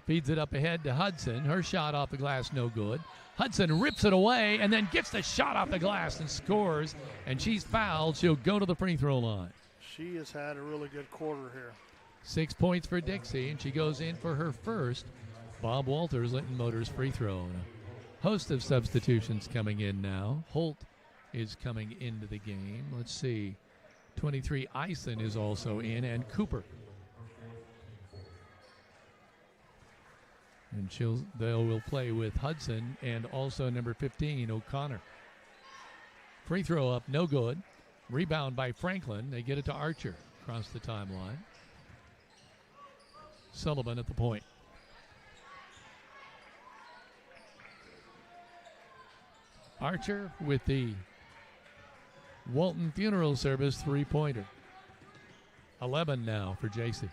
Feeds it up ahead to Hudson. Her shot off the glass, no good. Hudson rips it away and then gets the shot off the glass and scores. And she's fouled. She'll go to the free throw line. She has had a really good quarter here. 6 points for Dixie, and she goes in for her first Bob Walters Linton Motors free throw. And a host of substitutions coming in now. Holt is coming into the game. Let's see. 23 Eisen is also in, and Cooper. And they will play with Hudson and also number 15, O'Connor. Free throw up, no good. Rebound by Franklin. They get it to Archer across the timeline. Sullivan at the point. Archer with the Walton Funeral Service three-pointer. 11 now for JC.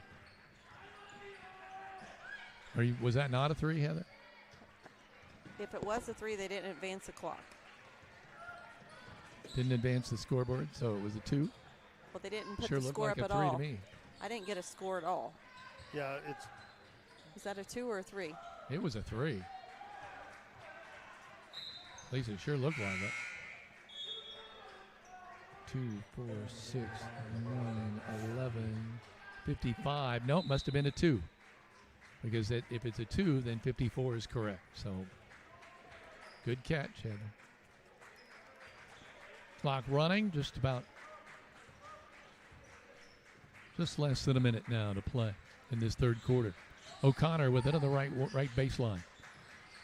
Was that not a three, Heather? If it was a three, they didn't advance the clock. Didn't advance the scoreboard, so it was a two? Well, they didn't put sure the score like up at a three all. To me. I didn't get a score at all. Yeah, it's. Is that a two or a three? It was a three. At least it sure looked like it. 2, 4, 6, 9, 11, 55. Nope, must have been a two. Because if it's a two, then 54 is correct. So, good catch, Heather. Clock running, just less than a minute now to play in this third quarter. O'Connor with it on the right baseline.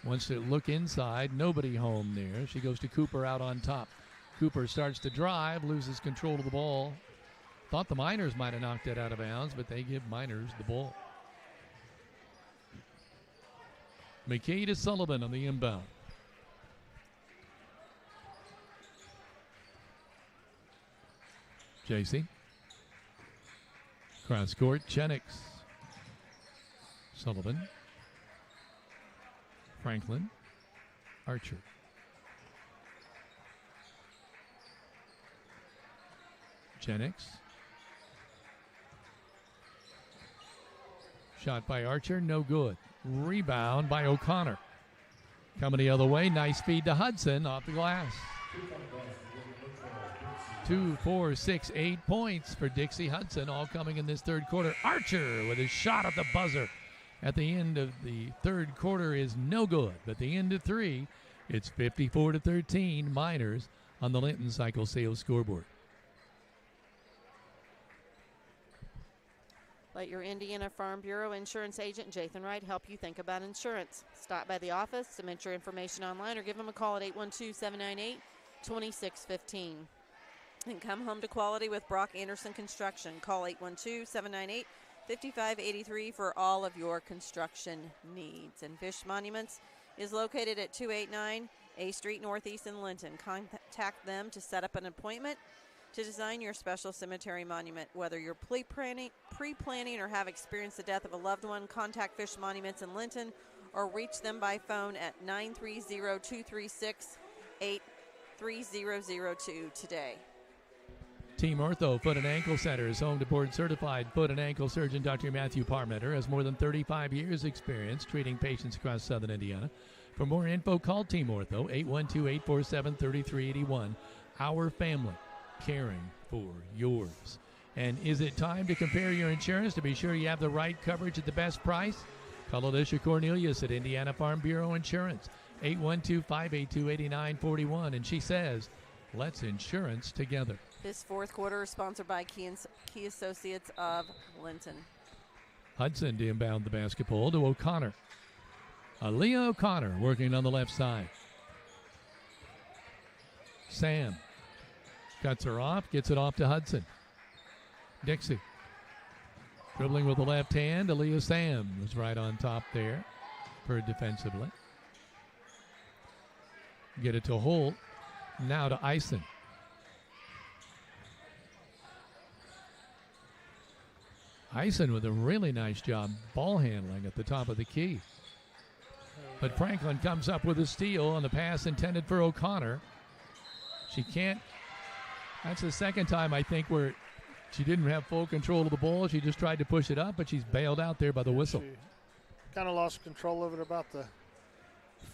Wants to look inside, nobody home there. She goes to Cooper out on top. Cooper starts to drive, loses control of the ball. Thought the Miners might have knocked it out of bounds, but they give Miners the ball. McKay to Sullivan on the inbound. JC. Cross court, Chenix. Sullivan. Franklin. Archer. Chenix. Shot by Archer, no good. Rebound by O'Connor. Coming the other way, nice feed to Hudson off the glass. 2, 4, 6, 8 points for Dixie Hudson, all coming in this third quarter. Archer with his shot at the buzzer at the end of the third quarter is no good. But the end of three, it's 54-13 Miners on the Linton Cycle Sales scoreboard. Let your Indiana Farm Bureau insurance agent, Jathan Wright, help you think about insurance. Stop by the office, submit your information online, or give them a call at 812-798-2615. And come home to quality with Brock Anderson Construction. Call 812-798-5583 for all of your construction needs. And Fish Monuments is located at 289 A Street Northeast in Linton. Contact them to set up an appointment to design your special cemetery monument. Whether you're pre-planning or have experienced the death of a loved one, contact Fish Monuments in Linton or reach them by phone at 930-236-8300 today. Team Ortho Foot and Ankle Center is home to board-certified foot and ankle surgeon Dr. Matthew Parmenter, has more than 35 years' experience treating patients across southern Indiana. For more info, call Team Ortho, 812-847-3381. Our family, caring for yours. And is it time to compare your insurance to be sure you have the right coverage at the best price? Call Alicia Cornelius at Indiana Farm Bureau Insurance, 812-582-8941. And she says, let's insurance together. This fourth quarter is sponsored by Key Associates of Linton. Hudson to inbound the basketball to O'Connor. Aaliyah O'Connor working on the left side. Sam cuts her off, gets it off to Hudson. Dixie dribbling with the left hand. Aaliyah Sam was right on top there for defensively. Get it to Holt. Now to Eisen. Eisen with a really nice job ball handling at the top of the key. But Franklin comes up with a steal on the pass intended for O'Connor. She can't. That's the second time, I think, where she didn't have full control of the ball. She just tried to push it up, but she's bailed out there by the whistle. She kind of lost control of it about the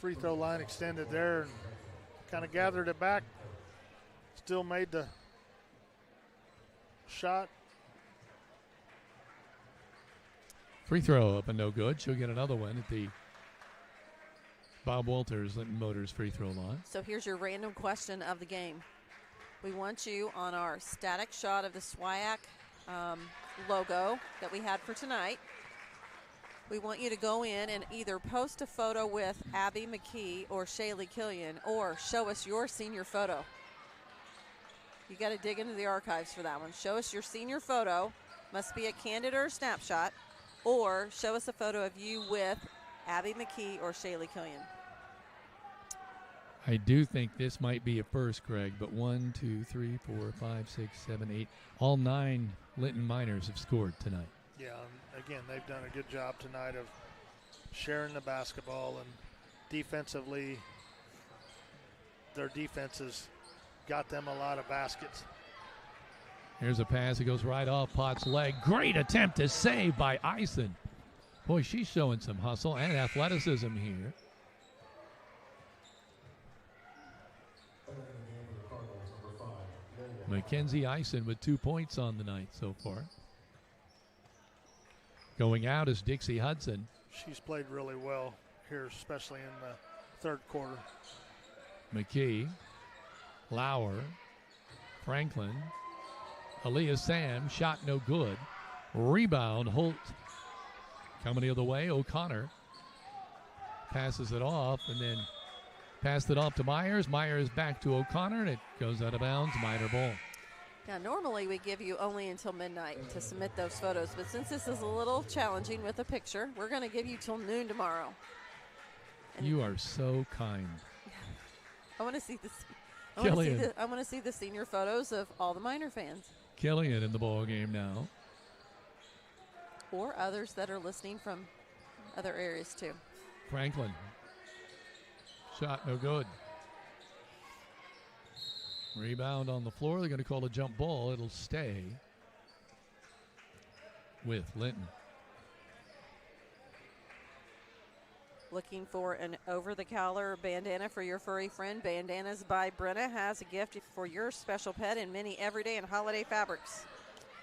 free throw line extended there and kind of gathered it back. Still made the shot. Free throw up and no good. She'll get another one at the Bob Walters Linton Motors free throw line. So here's your random question of the game. We want you on our static shot of the SWIAC logo that we had for tonight. We want you to go in and either post a photo with Abby McKee or Shaylee Killian, or show us your senior photo. You got to dig into the archives for that one. Show us your senior photo. Must be a candid or a snapshot. Or show us a photo of you with Abby McKee or Shaylee Killian. I do think this might be a first, Greg, but 1, 2, 3, 4, 5, 6, 7, 8. All 9 Linton Miners have scored tonight. Yeah, again, they've done a good job tonight of sharing the basketball, and defensively, their defenses got them a lot of baskets. Here's a pass. It goes right off Potts' leg. Great attempt to save by Eisen. Boy, she's showing some hustle and athleticism here. Mackenzie Eisen with 2 points on the night so far. Going out is Dixie Hudson. She's played really well here, especially in the third quarter. McKee, Lauer, Franklin, Aaliyah Sam, shot no good. Rebound, Holt. Coming the other way, O'Connor passes it off and then passed it off to Myers. Myers back to O'Connor, and it goes out of bounds. Minor ball. Now, normally we give you only until midnight to submit those photos, but since this is a little challenging with a picture, we're going to give you till noon tomorrow. And you are so kind. I want to see this. I want to see the senior photos of all the Miner fans. Killian in the ball game now. Or others that are listening from other areas too. Franklin. Shot no good. Rebound on the floor. They're going to call a jump ball. It'll stay with Linton. Looking for an over-the-collar bandana for your furry friend? Bandanas by Brenna has a gift for your special pet in many everyday and holiday fabrics.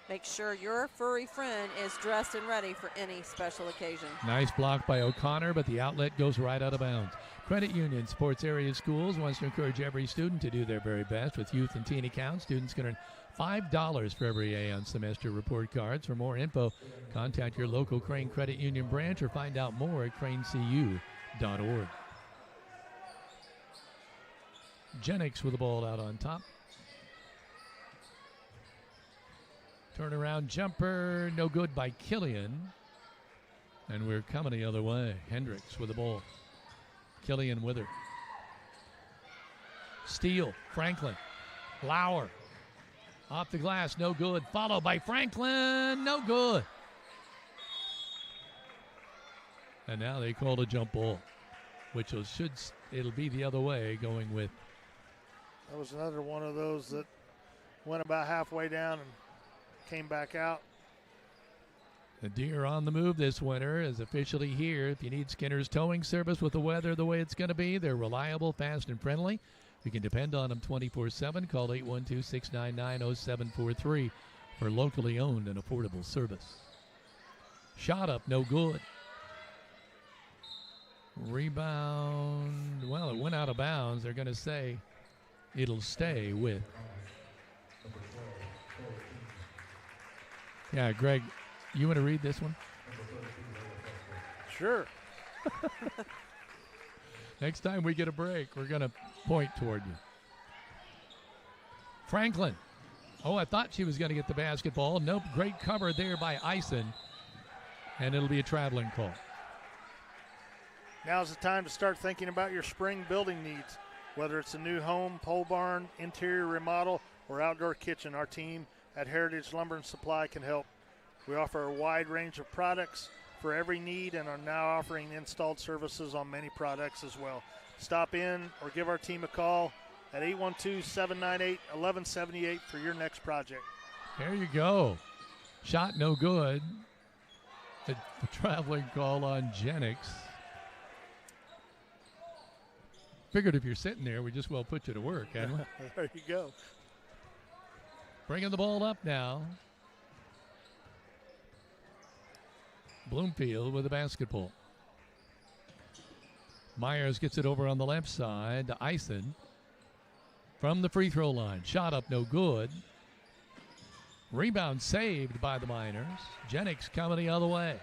Make sure your furry friend is dressed and ready for any special occasion. Nice block by O'Connor, but the outlet goes right out of bounds. Credit Union Sports Area Schools wants to encourage every student to do their very best. With youth and teen accounts, students can earn $5 for every A on semester report cards. For more info, contact your local Crane Credit Union branch or find out more at cranecu.org. Jennings with the ball out on top. Turnaround jumper, no good by Killian. And we're coming the other way. Hendricks with the ball. Killian with her. Steele, Franklin, Lauer. Off the glass, no good. Followed by Franklin, no good. And now they called a jump ball, which it'll be the other way, going with. That was another one of those that went about halfway down and came back out. The Deer on the move this winter is officially here. If you need Skinner's towing service with the weather the way it's going to be, they're reliable, fast, and friendly. You can depend on them 24/7. Call 812-699-0743 for locally owned and affordable service. Shot up, no good. Rebound, well, it went out of bounds. They're going to say it'll stay with. Yeah, Greg, you want to read this one? Sure. Next time we get a break, we're going to point toward you. Franklin. Oh, I thought she was going to get the basketball. Nope, great cover there by Eisen. And it'll be a traveling call. Now's the time to start thinking about your spring building needs. Whether it's a new home, pole barn, interior remodel, or outdoor kitchen, our team at Heritage Lumber and Supply can help. We offer a wide range of products for every need and are now offering installed services on many products as well. Stop in or give our team a call at 812-798-1178 for your next project. There you go. Shot no good. The traveling call on Jennings. Figured if you're sitting there, we just well put you to work, hadn't we? There you go. Bringing the ball up now. Bloomfield with the basketball. Myers gets it over on the left side to Eisen. From the free throw line. Shot up, no good. Rebound saved by the Miners. Jennings coming the other way.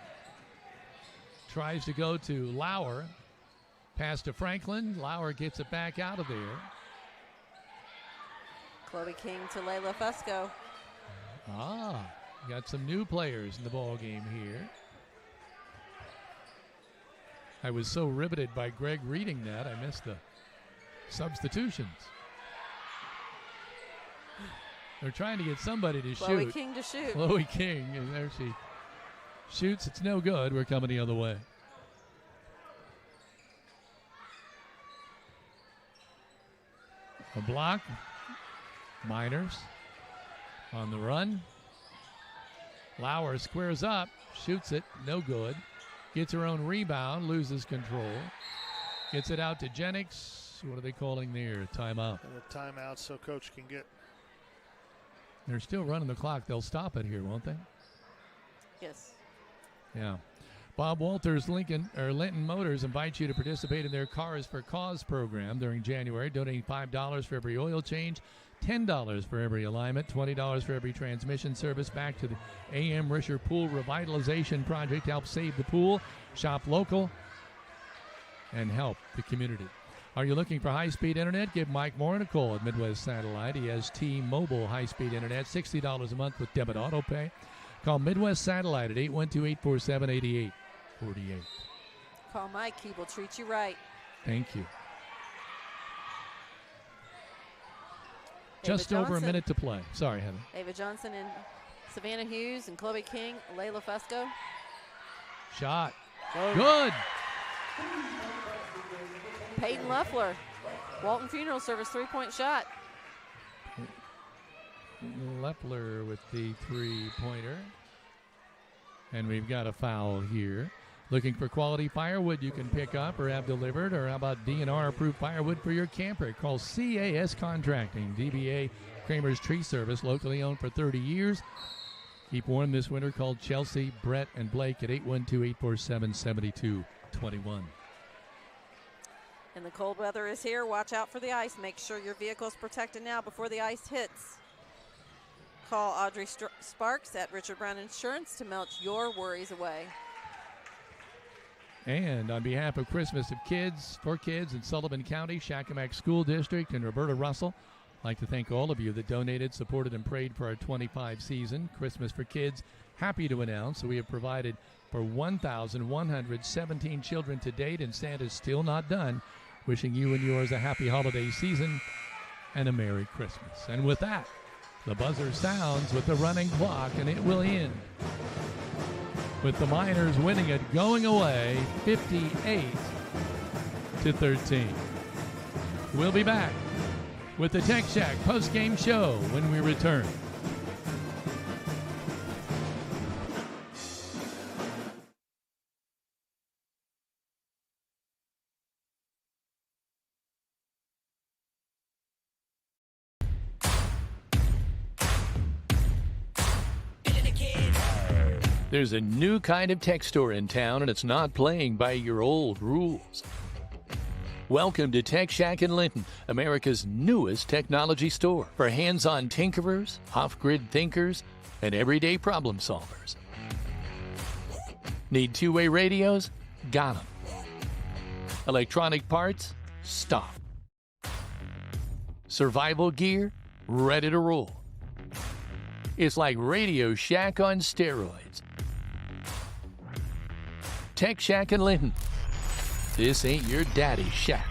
Tries to go to Lauer. Pass to Franklin. Lauer gets it back out of there. Chloe King to Layla Fusco. Got some new players in the ball game here. I was so riveted by Greg reading that, I missed the substitutions. They're trying to get somebody to Chloe shoot. King to shoot. Chloe King, and there she shoots. It's no good. We're coming the other way. A block. Miners on the run. Lauer squares up, shoots it, no good. Gets her own rebound, loses control. Gets it out to Jennings. What are they calling there? Timeout. And a timeout so coach can get. They're still running the clock. They'll stop it here, won't they? Yes. Yeah. Bob Walters Linton Motors invites you to participate in their Cars for Cause program during January, donating $5 for every oil change, $10 for every alignment, $20 for every transmission service back to the A.M. Risher Pool Revitalization Project. Help save the pool, shop local, and help the community. Are you looking for high-speed internet? Give Mike Morin a call at Midwest Satellite. He has T-Mobile high-speed internet, $60 a month with debit auto pay. Call Midwest Satellite at 812-847-8848. Call Mike. He will treat you right. Thank you. Ava Just over a Johnson. minute to play. Sorry, Heather. Ava Johnson and Savannah Hughes and Chloe King, Layla Fusco. Shot. Good. Peyton Leffler, Walton Funeral Service, three-point shot. Leffler with the three-pointer. And we've got a foul here. Looking for quality firewood you can pick up or have delivered, or how about DNR-approved firewood for your camper? Call CAS Contracting, DBA Kramer's Tree Service, locally owned for 30 years. Keep warm this winter. Call Chelsea, Brett, and Blake at 812-847-7221. And the cold weather is here. Watch out for the ice. Make sure your vehicle's protected now before the ice hits. Call Audrey Sparks at Richard Brown Insurance to melt your worries away. And on behalf of Christmas of Kids, for Kids in Sullivan County, Shakamak School District, and Roberta Russell, I'd like to thank all of you that donated, supported, and prayed for our 25 season. Christmas for Kids, happy to announce that we have provided for 1,117 children to date, and Santa's still not done. Wishing you and yours a happy holiday season and a Merry Christmas. And with that, the buzzer sounds with the running clock, and it will end with the Miners winning it, going away 58-13. We'll be back with the Tech Shack post-game show when we return. There's a new kind of tech store in town, and it's not playing by your old rules. Welcome to Tech Shack in Linton, America's newest technology store for hands-on tinkerers, off-grid thinkers, and everyday problem solvers. Need two-way radios? Got them. Electronic parts? Stop. Survival gear? Ready to roll. It's like Radio Shack on steroids. Tech Shack in Linton. This ain't your daddy's shack.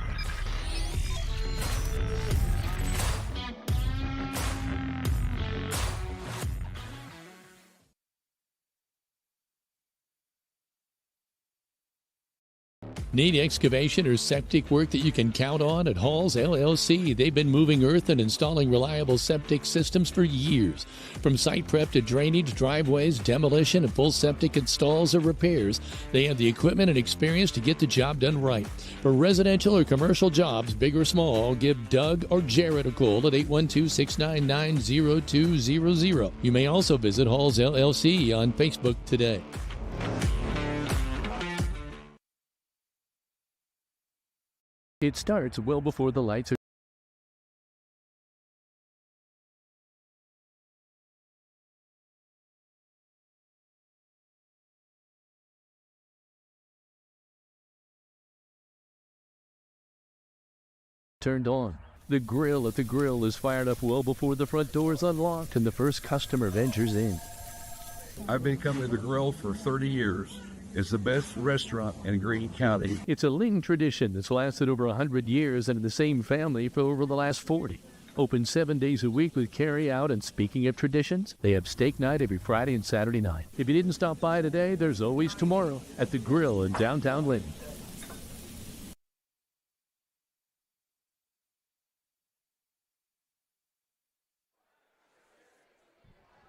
Need excavation or septic work that you can count on at Halls LLC? They've been moving earth and installing reliable septic systems for years. From site prep to drainage, driveways, demolition, and full septic installs or repairs, they have the equipment and experience to get the job done right. For residential or commercial jobs, big or small, give Doug or Jared a call at 812-699-0200. You may also visit Halls LLC on Facebook today. It starts well before the lights are turned on. The grill at the grill is fired up well before the front door is unlocked and the first customer ventures in. I've been coming to the grill for 30 years. It's the best restaurant in Greene County. It's a Linton tradition that's lasted over 100 years and in the same family for over the last 40. Open 7 days a week with carry out, and speaking of traditions, they have steak night every Friday and Saturday night. If you didn't stop by today, there's always tomorrow at the Grill in downtown Linton.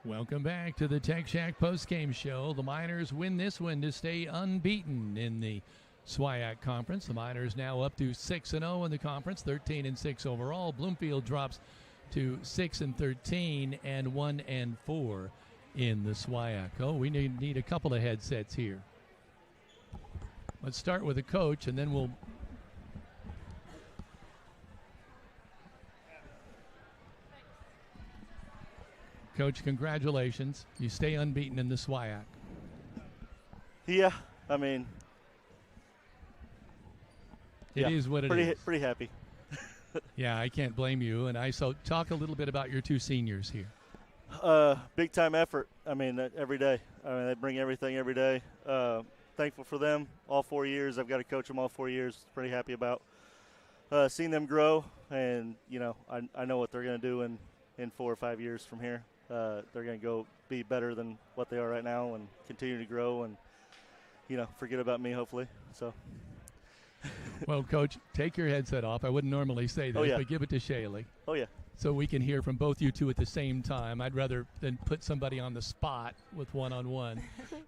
Welcome back to the Tech Shack postgame show. The Miners win this one to stay unbeaten in the SWIAC conference. The Miners now up to 6-0 in the conference, 13-6 overall. Bloomfield drops to 6-13 and 1-4 in the SWIAC. Oh, we need a couple of headsets here. Let's start with the coach, and then we'll Coach, congratulations. You stay unbeaten in the SWIAC. Yeah, I mean, it is what it is. Pretty happy. Yeah, I can't blame you. And so talk a little bit about your two seniors here. Big time effort. I mean, every day. I mean, they bring everything every day. Thankful for them all 4 years. I've got to coach them all 4 years. Pretty happy about seeing them grow. And, you know, I know what they're going to do in 4 or 5 years from here. They're going to go be better than what they are right now and continue to grow and, you know, forget about me, hopefully. So. Well, Coach, take your headset off. I wouldn't normally say this, but give it to Shaylee. Oh, yeah. So we can hear from both you two at the same time. I'd rather than put somebody on the spot with one-on-one.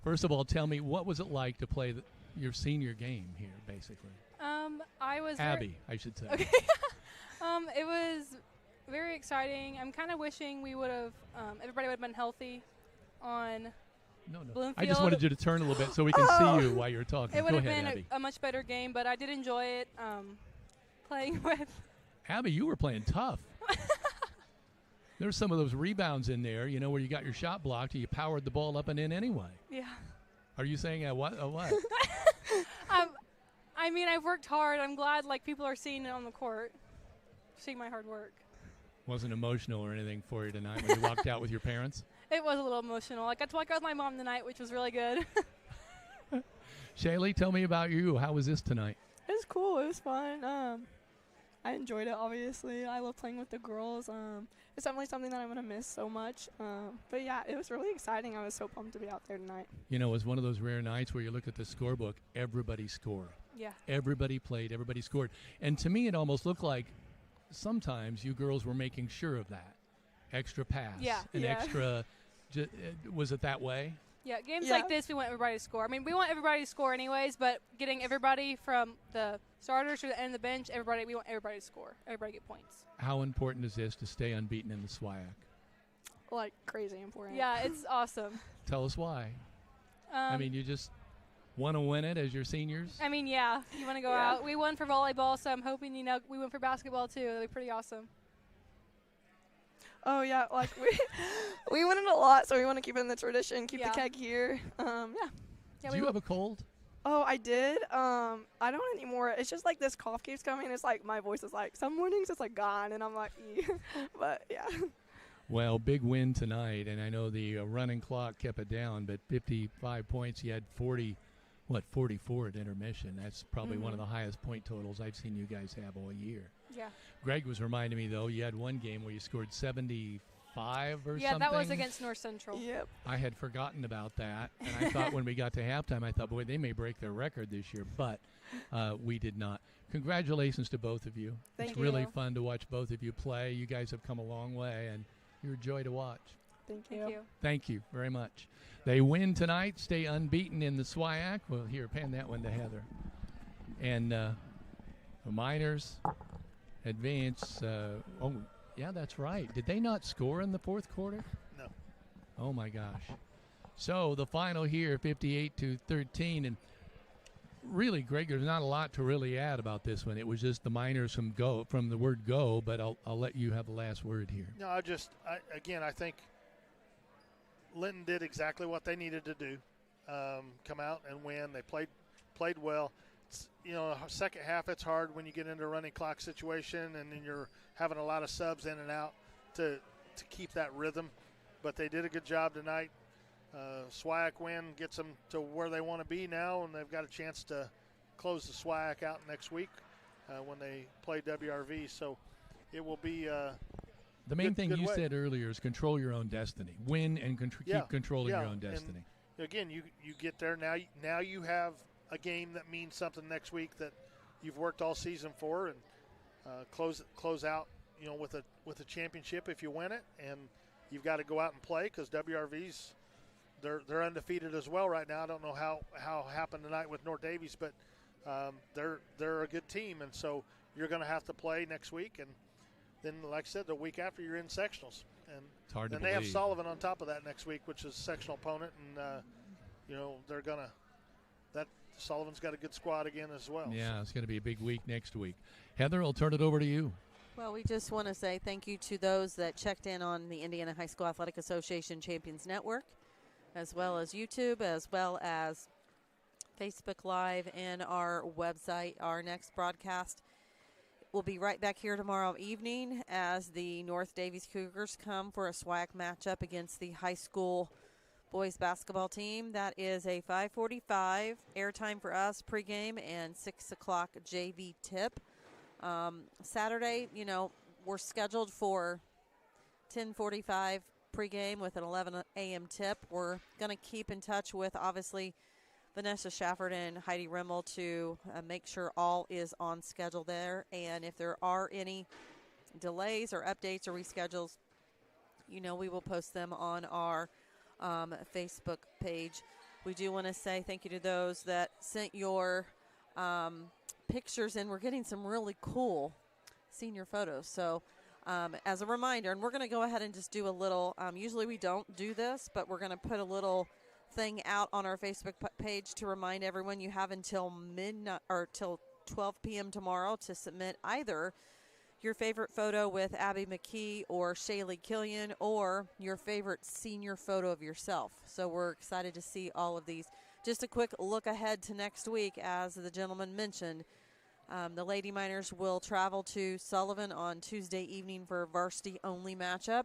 First of all, tell me, what was it like to play your senior game here, basically? I was Abby, I should say. Okay. It was very exciting. I'm kind of wishing we would have, everybody would have been healthy on Bloomfield. I just wanted you to turn a little bit so we can see you while you're talking. It would have ahead, been Abby. a much better game, but I did enjoy it playing with. Abby, you were playing tough. There's some of those rebounds in there, you know, where you got your shot blocked and you powered the ball up and in anyway. Yeah. Are you saying what? I mean, I've worked hard. I'm glad, like, people are seeing it on the court, seeing my hard work. Wasn't emotional or anything for you tonight when you walked out with your parents? It was a little emotional. I got to walk out with my mom tonight, which was really good. Shaylee, tell me about you. How was this tonight? It was cool. It was fun. I enjoyed it, obviously. I love playing with the girls. It's definitely something that I'm going to miss so much. But, yeah, it was really exciting. I was so pumped to be out there tonight. You know, it was one of those rare nights where you look at the scorebook, everybody scored. Yeah. Everybody played, everybody scored. And to me, it almost looked like sometimes you girls were making sure of that. Extra pass. Yeah. An extra. Was it that way? Yeah, games like this, we want everybody to score. I mean, we want everybody to score anyways, but getting everybody from the starters to the end of the bench, we want everybody to score. Everybody get points. How important is this to stay unbeaten in the SWIAC? Like, crazy important. Yeah, it's awesome. Tell us why. I mean, you just want to win it as your seniors? I mean, yeah, you want to go out. We won for volleyball, so I'm hoping, we win for basketball too. That'll be pretty awesome. Oh, yeah, like we win it a lot, so we want to keep it in the tradition, keep the keg here. Do you have a cold? Oh, I did. I don't anymore. It's just like this cough keeps coming. It's like my voice is like, some mornings it's like gone, and I'm like, but yeah. Well, big win tonight, and I know the running clock kept it down, but 55 points. You had 44 at intermission. That's probably one of the highest point totals I've seen you guys have all year. Yeah. Greg was reminding me, though, you had one game where you scored 75 or something. Yeah, that was against North Central. Yep. I had forgotten about that, and I thought when we got to halftime, I thought, boy, they may break their record this year, but we did not. Congratulations to both of you. Thank it's you. really fun to watch both of you play. You guys have come a long way, and you're a joy to watch. Thank you. Thank you very much. They win tonight, stay unbeaten in the SWIAC. Well, here, pan that one to Heather. And the Miners advance. Oh, yeah, that's right. Did they not score in the fourth quarter? No. Oh, my gosh. So the final here, 58-13. And really, Greg, there's not a lot to really add about this one. It was just the Miners from the word go, but I'll let you have the last word here. No, I think Linton did exactly what they needed to do, come out and win. They played well. Second half it's hard when you get into a running clock situation and then you're having a lot of subs in and out to keep that rhythm. But they did a good job tonight. SWIAC win gets them to where they want to be now, and they've got a chance to close the SWIAC out next week when they play WRV. So it will be the main thing you said earlier is control your own destiny. Win and keep controlling your own destiny. And again, you get there now. You have a game that means something next week that you've worked all season for, and close out with a championship if you win it. And you've got to go out and play because WRV's they're undefeated as well right now. I don't know how happened tonight with North Davies, but they're a good team, and so you're going to have to play next week. And then, like I said, the week after you're in sectionals, and it's hard to they have Sullivan on top of that next week, which is a sectional opponent, and they're gonna. That Sullivan's got a good squad again as well. Yeah, so. It's going to be a big week next week. Heather, I'll turn it over to you. Well, we just want to say thank you to those that checked in on the Indiana High School Athletic Association Champions Network, as well as YouTube, as well as Facebook Live and our website. Our next broadcast will be right back here tomorrow evening as the North Davies Cougars come for a SWIAC matchup against the high school boys basketball team. That is a 5:45 airtime for us pregame and 6 o'clock JV tip. Saturday, we're scheduled for 10:45 pregame with an 11 a.m. tip. We're going to keep in touch with, obviously, Vanessa Shafford and Heidi Rimmel to make sure all is on schedule there. And if there are any delays or updates or reschedules, we will post them on our Facebook page. We do want to say thank you to those that sent your pictures in. We're getting some really cool senior photos. So as a reminder, and we're going to go ahead and just do a little, usually we don't do this, but we're going to put a little thing out on our Facebook page to remind everyone you have until midnight or till 12 p.m. tomorrow to submit either your favorite photo with Abby McKee or Shaylee Killian or your favorite senior photo of yourself. So we're excited to see all of these. Just a quick look ahead to next week, as the gentleman mentioned. The Lady Miners will travel to Sullivan on Tuesday evening for a varsity-only matchup,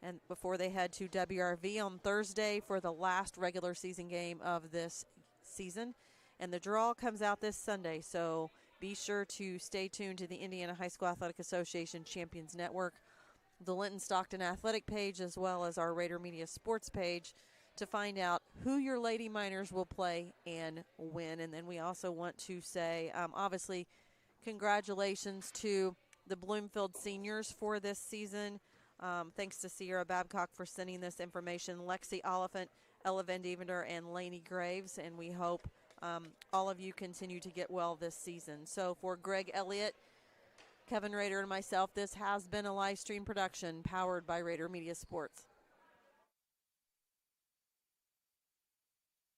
and before they head to WRV on Thursday for the last regular season game of this season. And the draw comes out this Sunday, so be sure to stay tuned to the Indiana High School Athletic Association Champions Network, the Linton-Stockton Athletic page, as well as our Rader Media Sports page to find out who your Lady Miners will play and when. And then we also want to say, obviously, congratulations to the Bloomfield seniors for this season. Thanks to Sierra Babcock for sending this information, Lexi Oliphant, Ella Van Devender, and Lainey Graves, and we hope all of you continue to get well this season. So for Greg Elliott, Kevin Rader, and myself, this has been a live stream production powered by Rader Media Sports.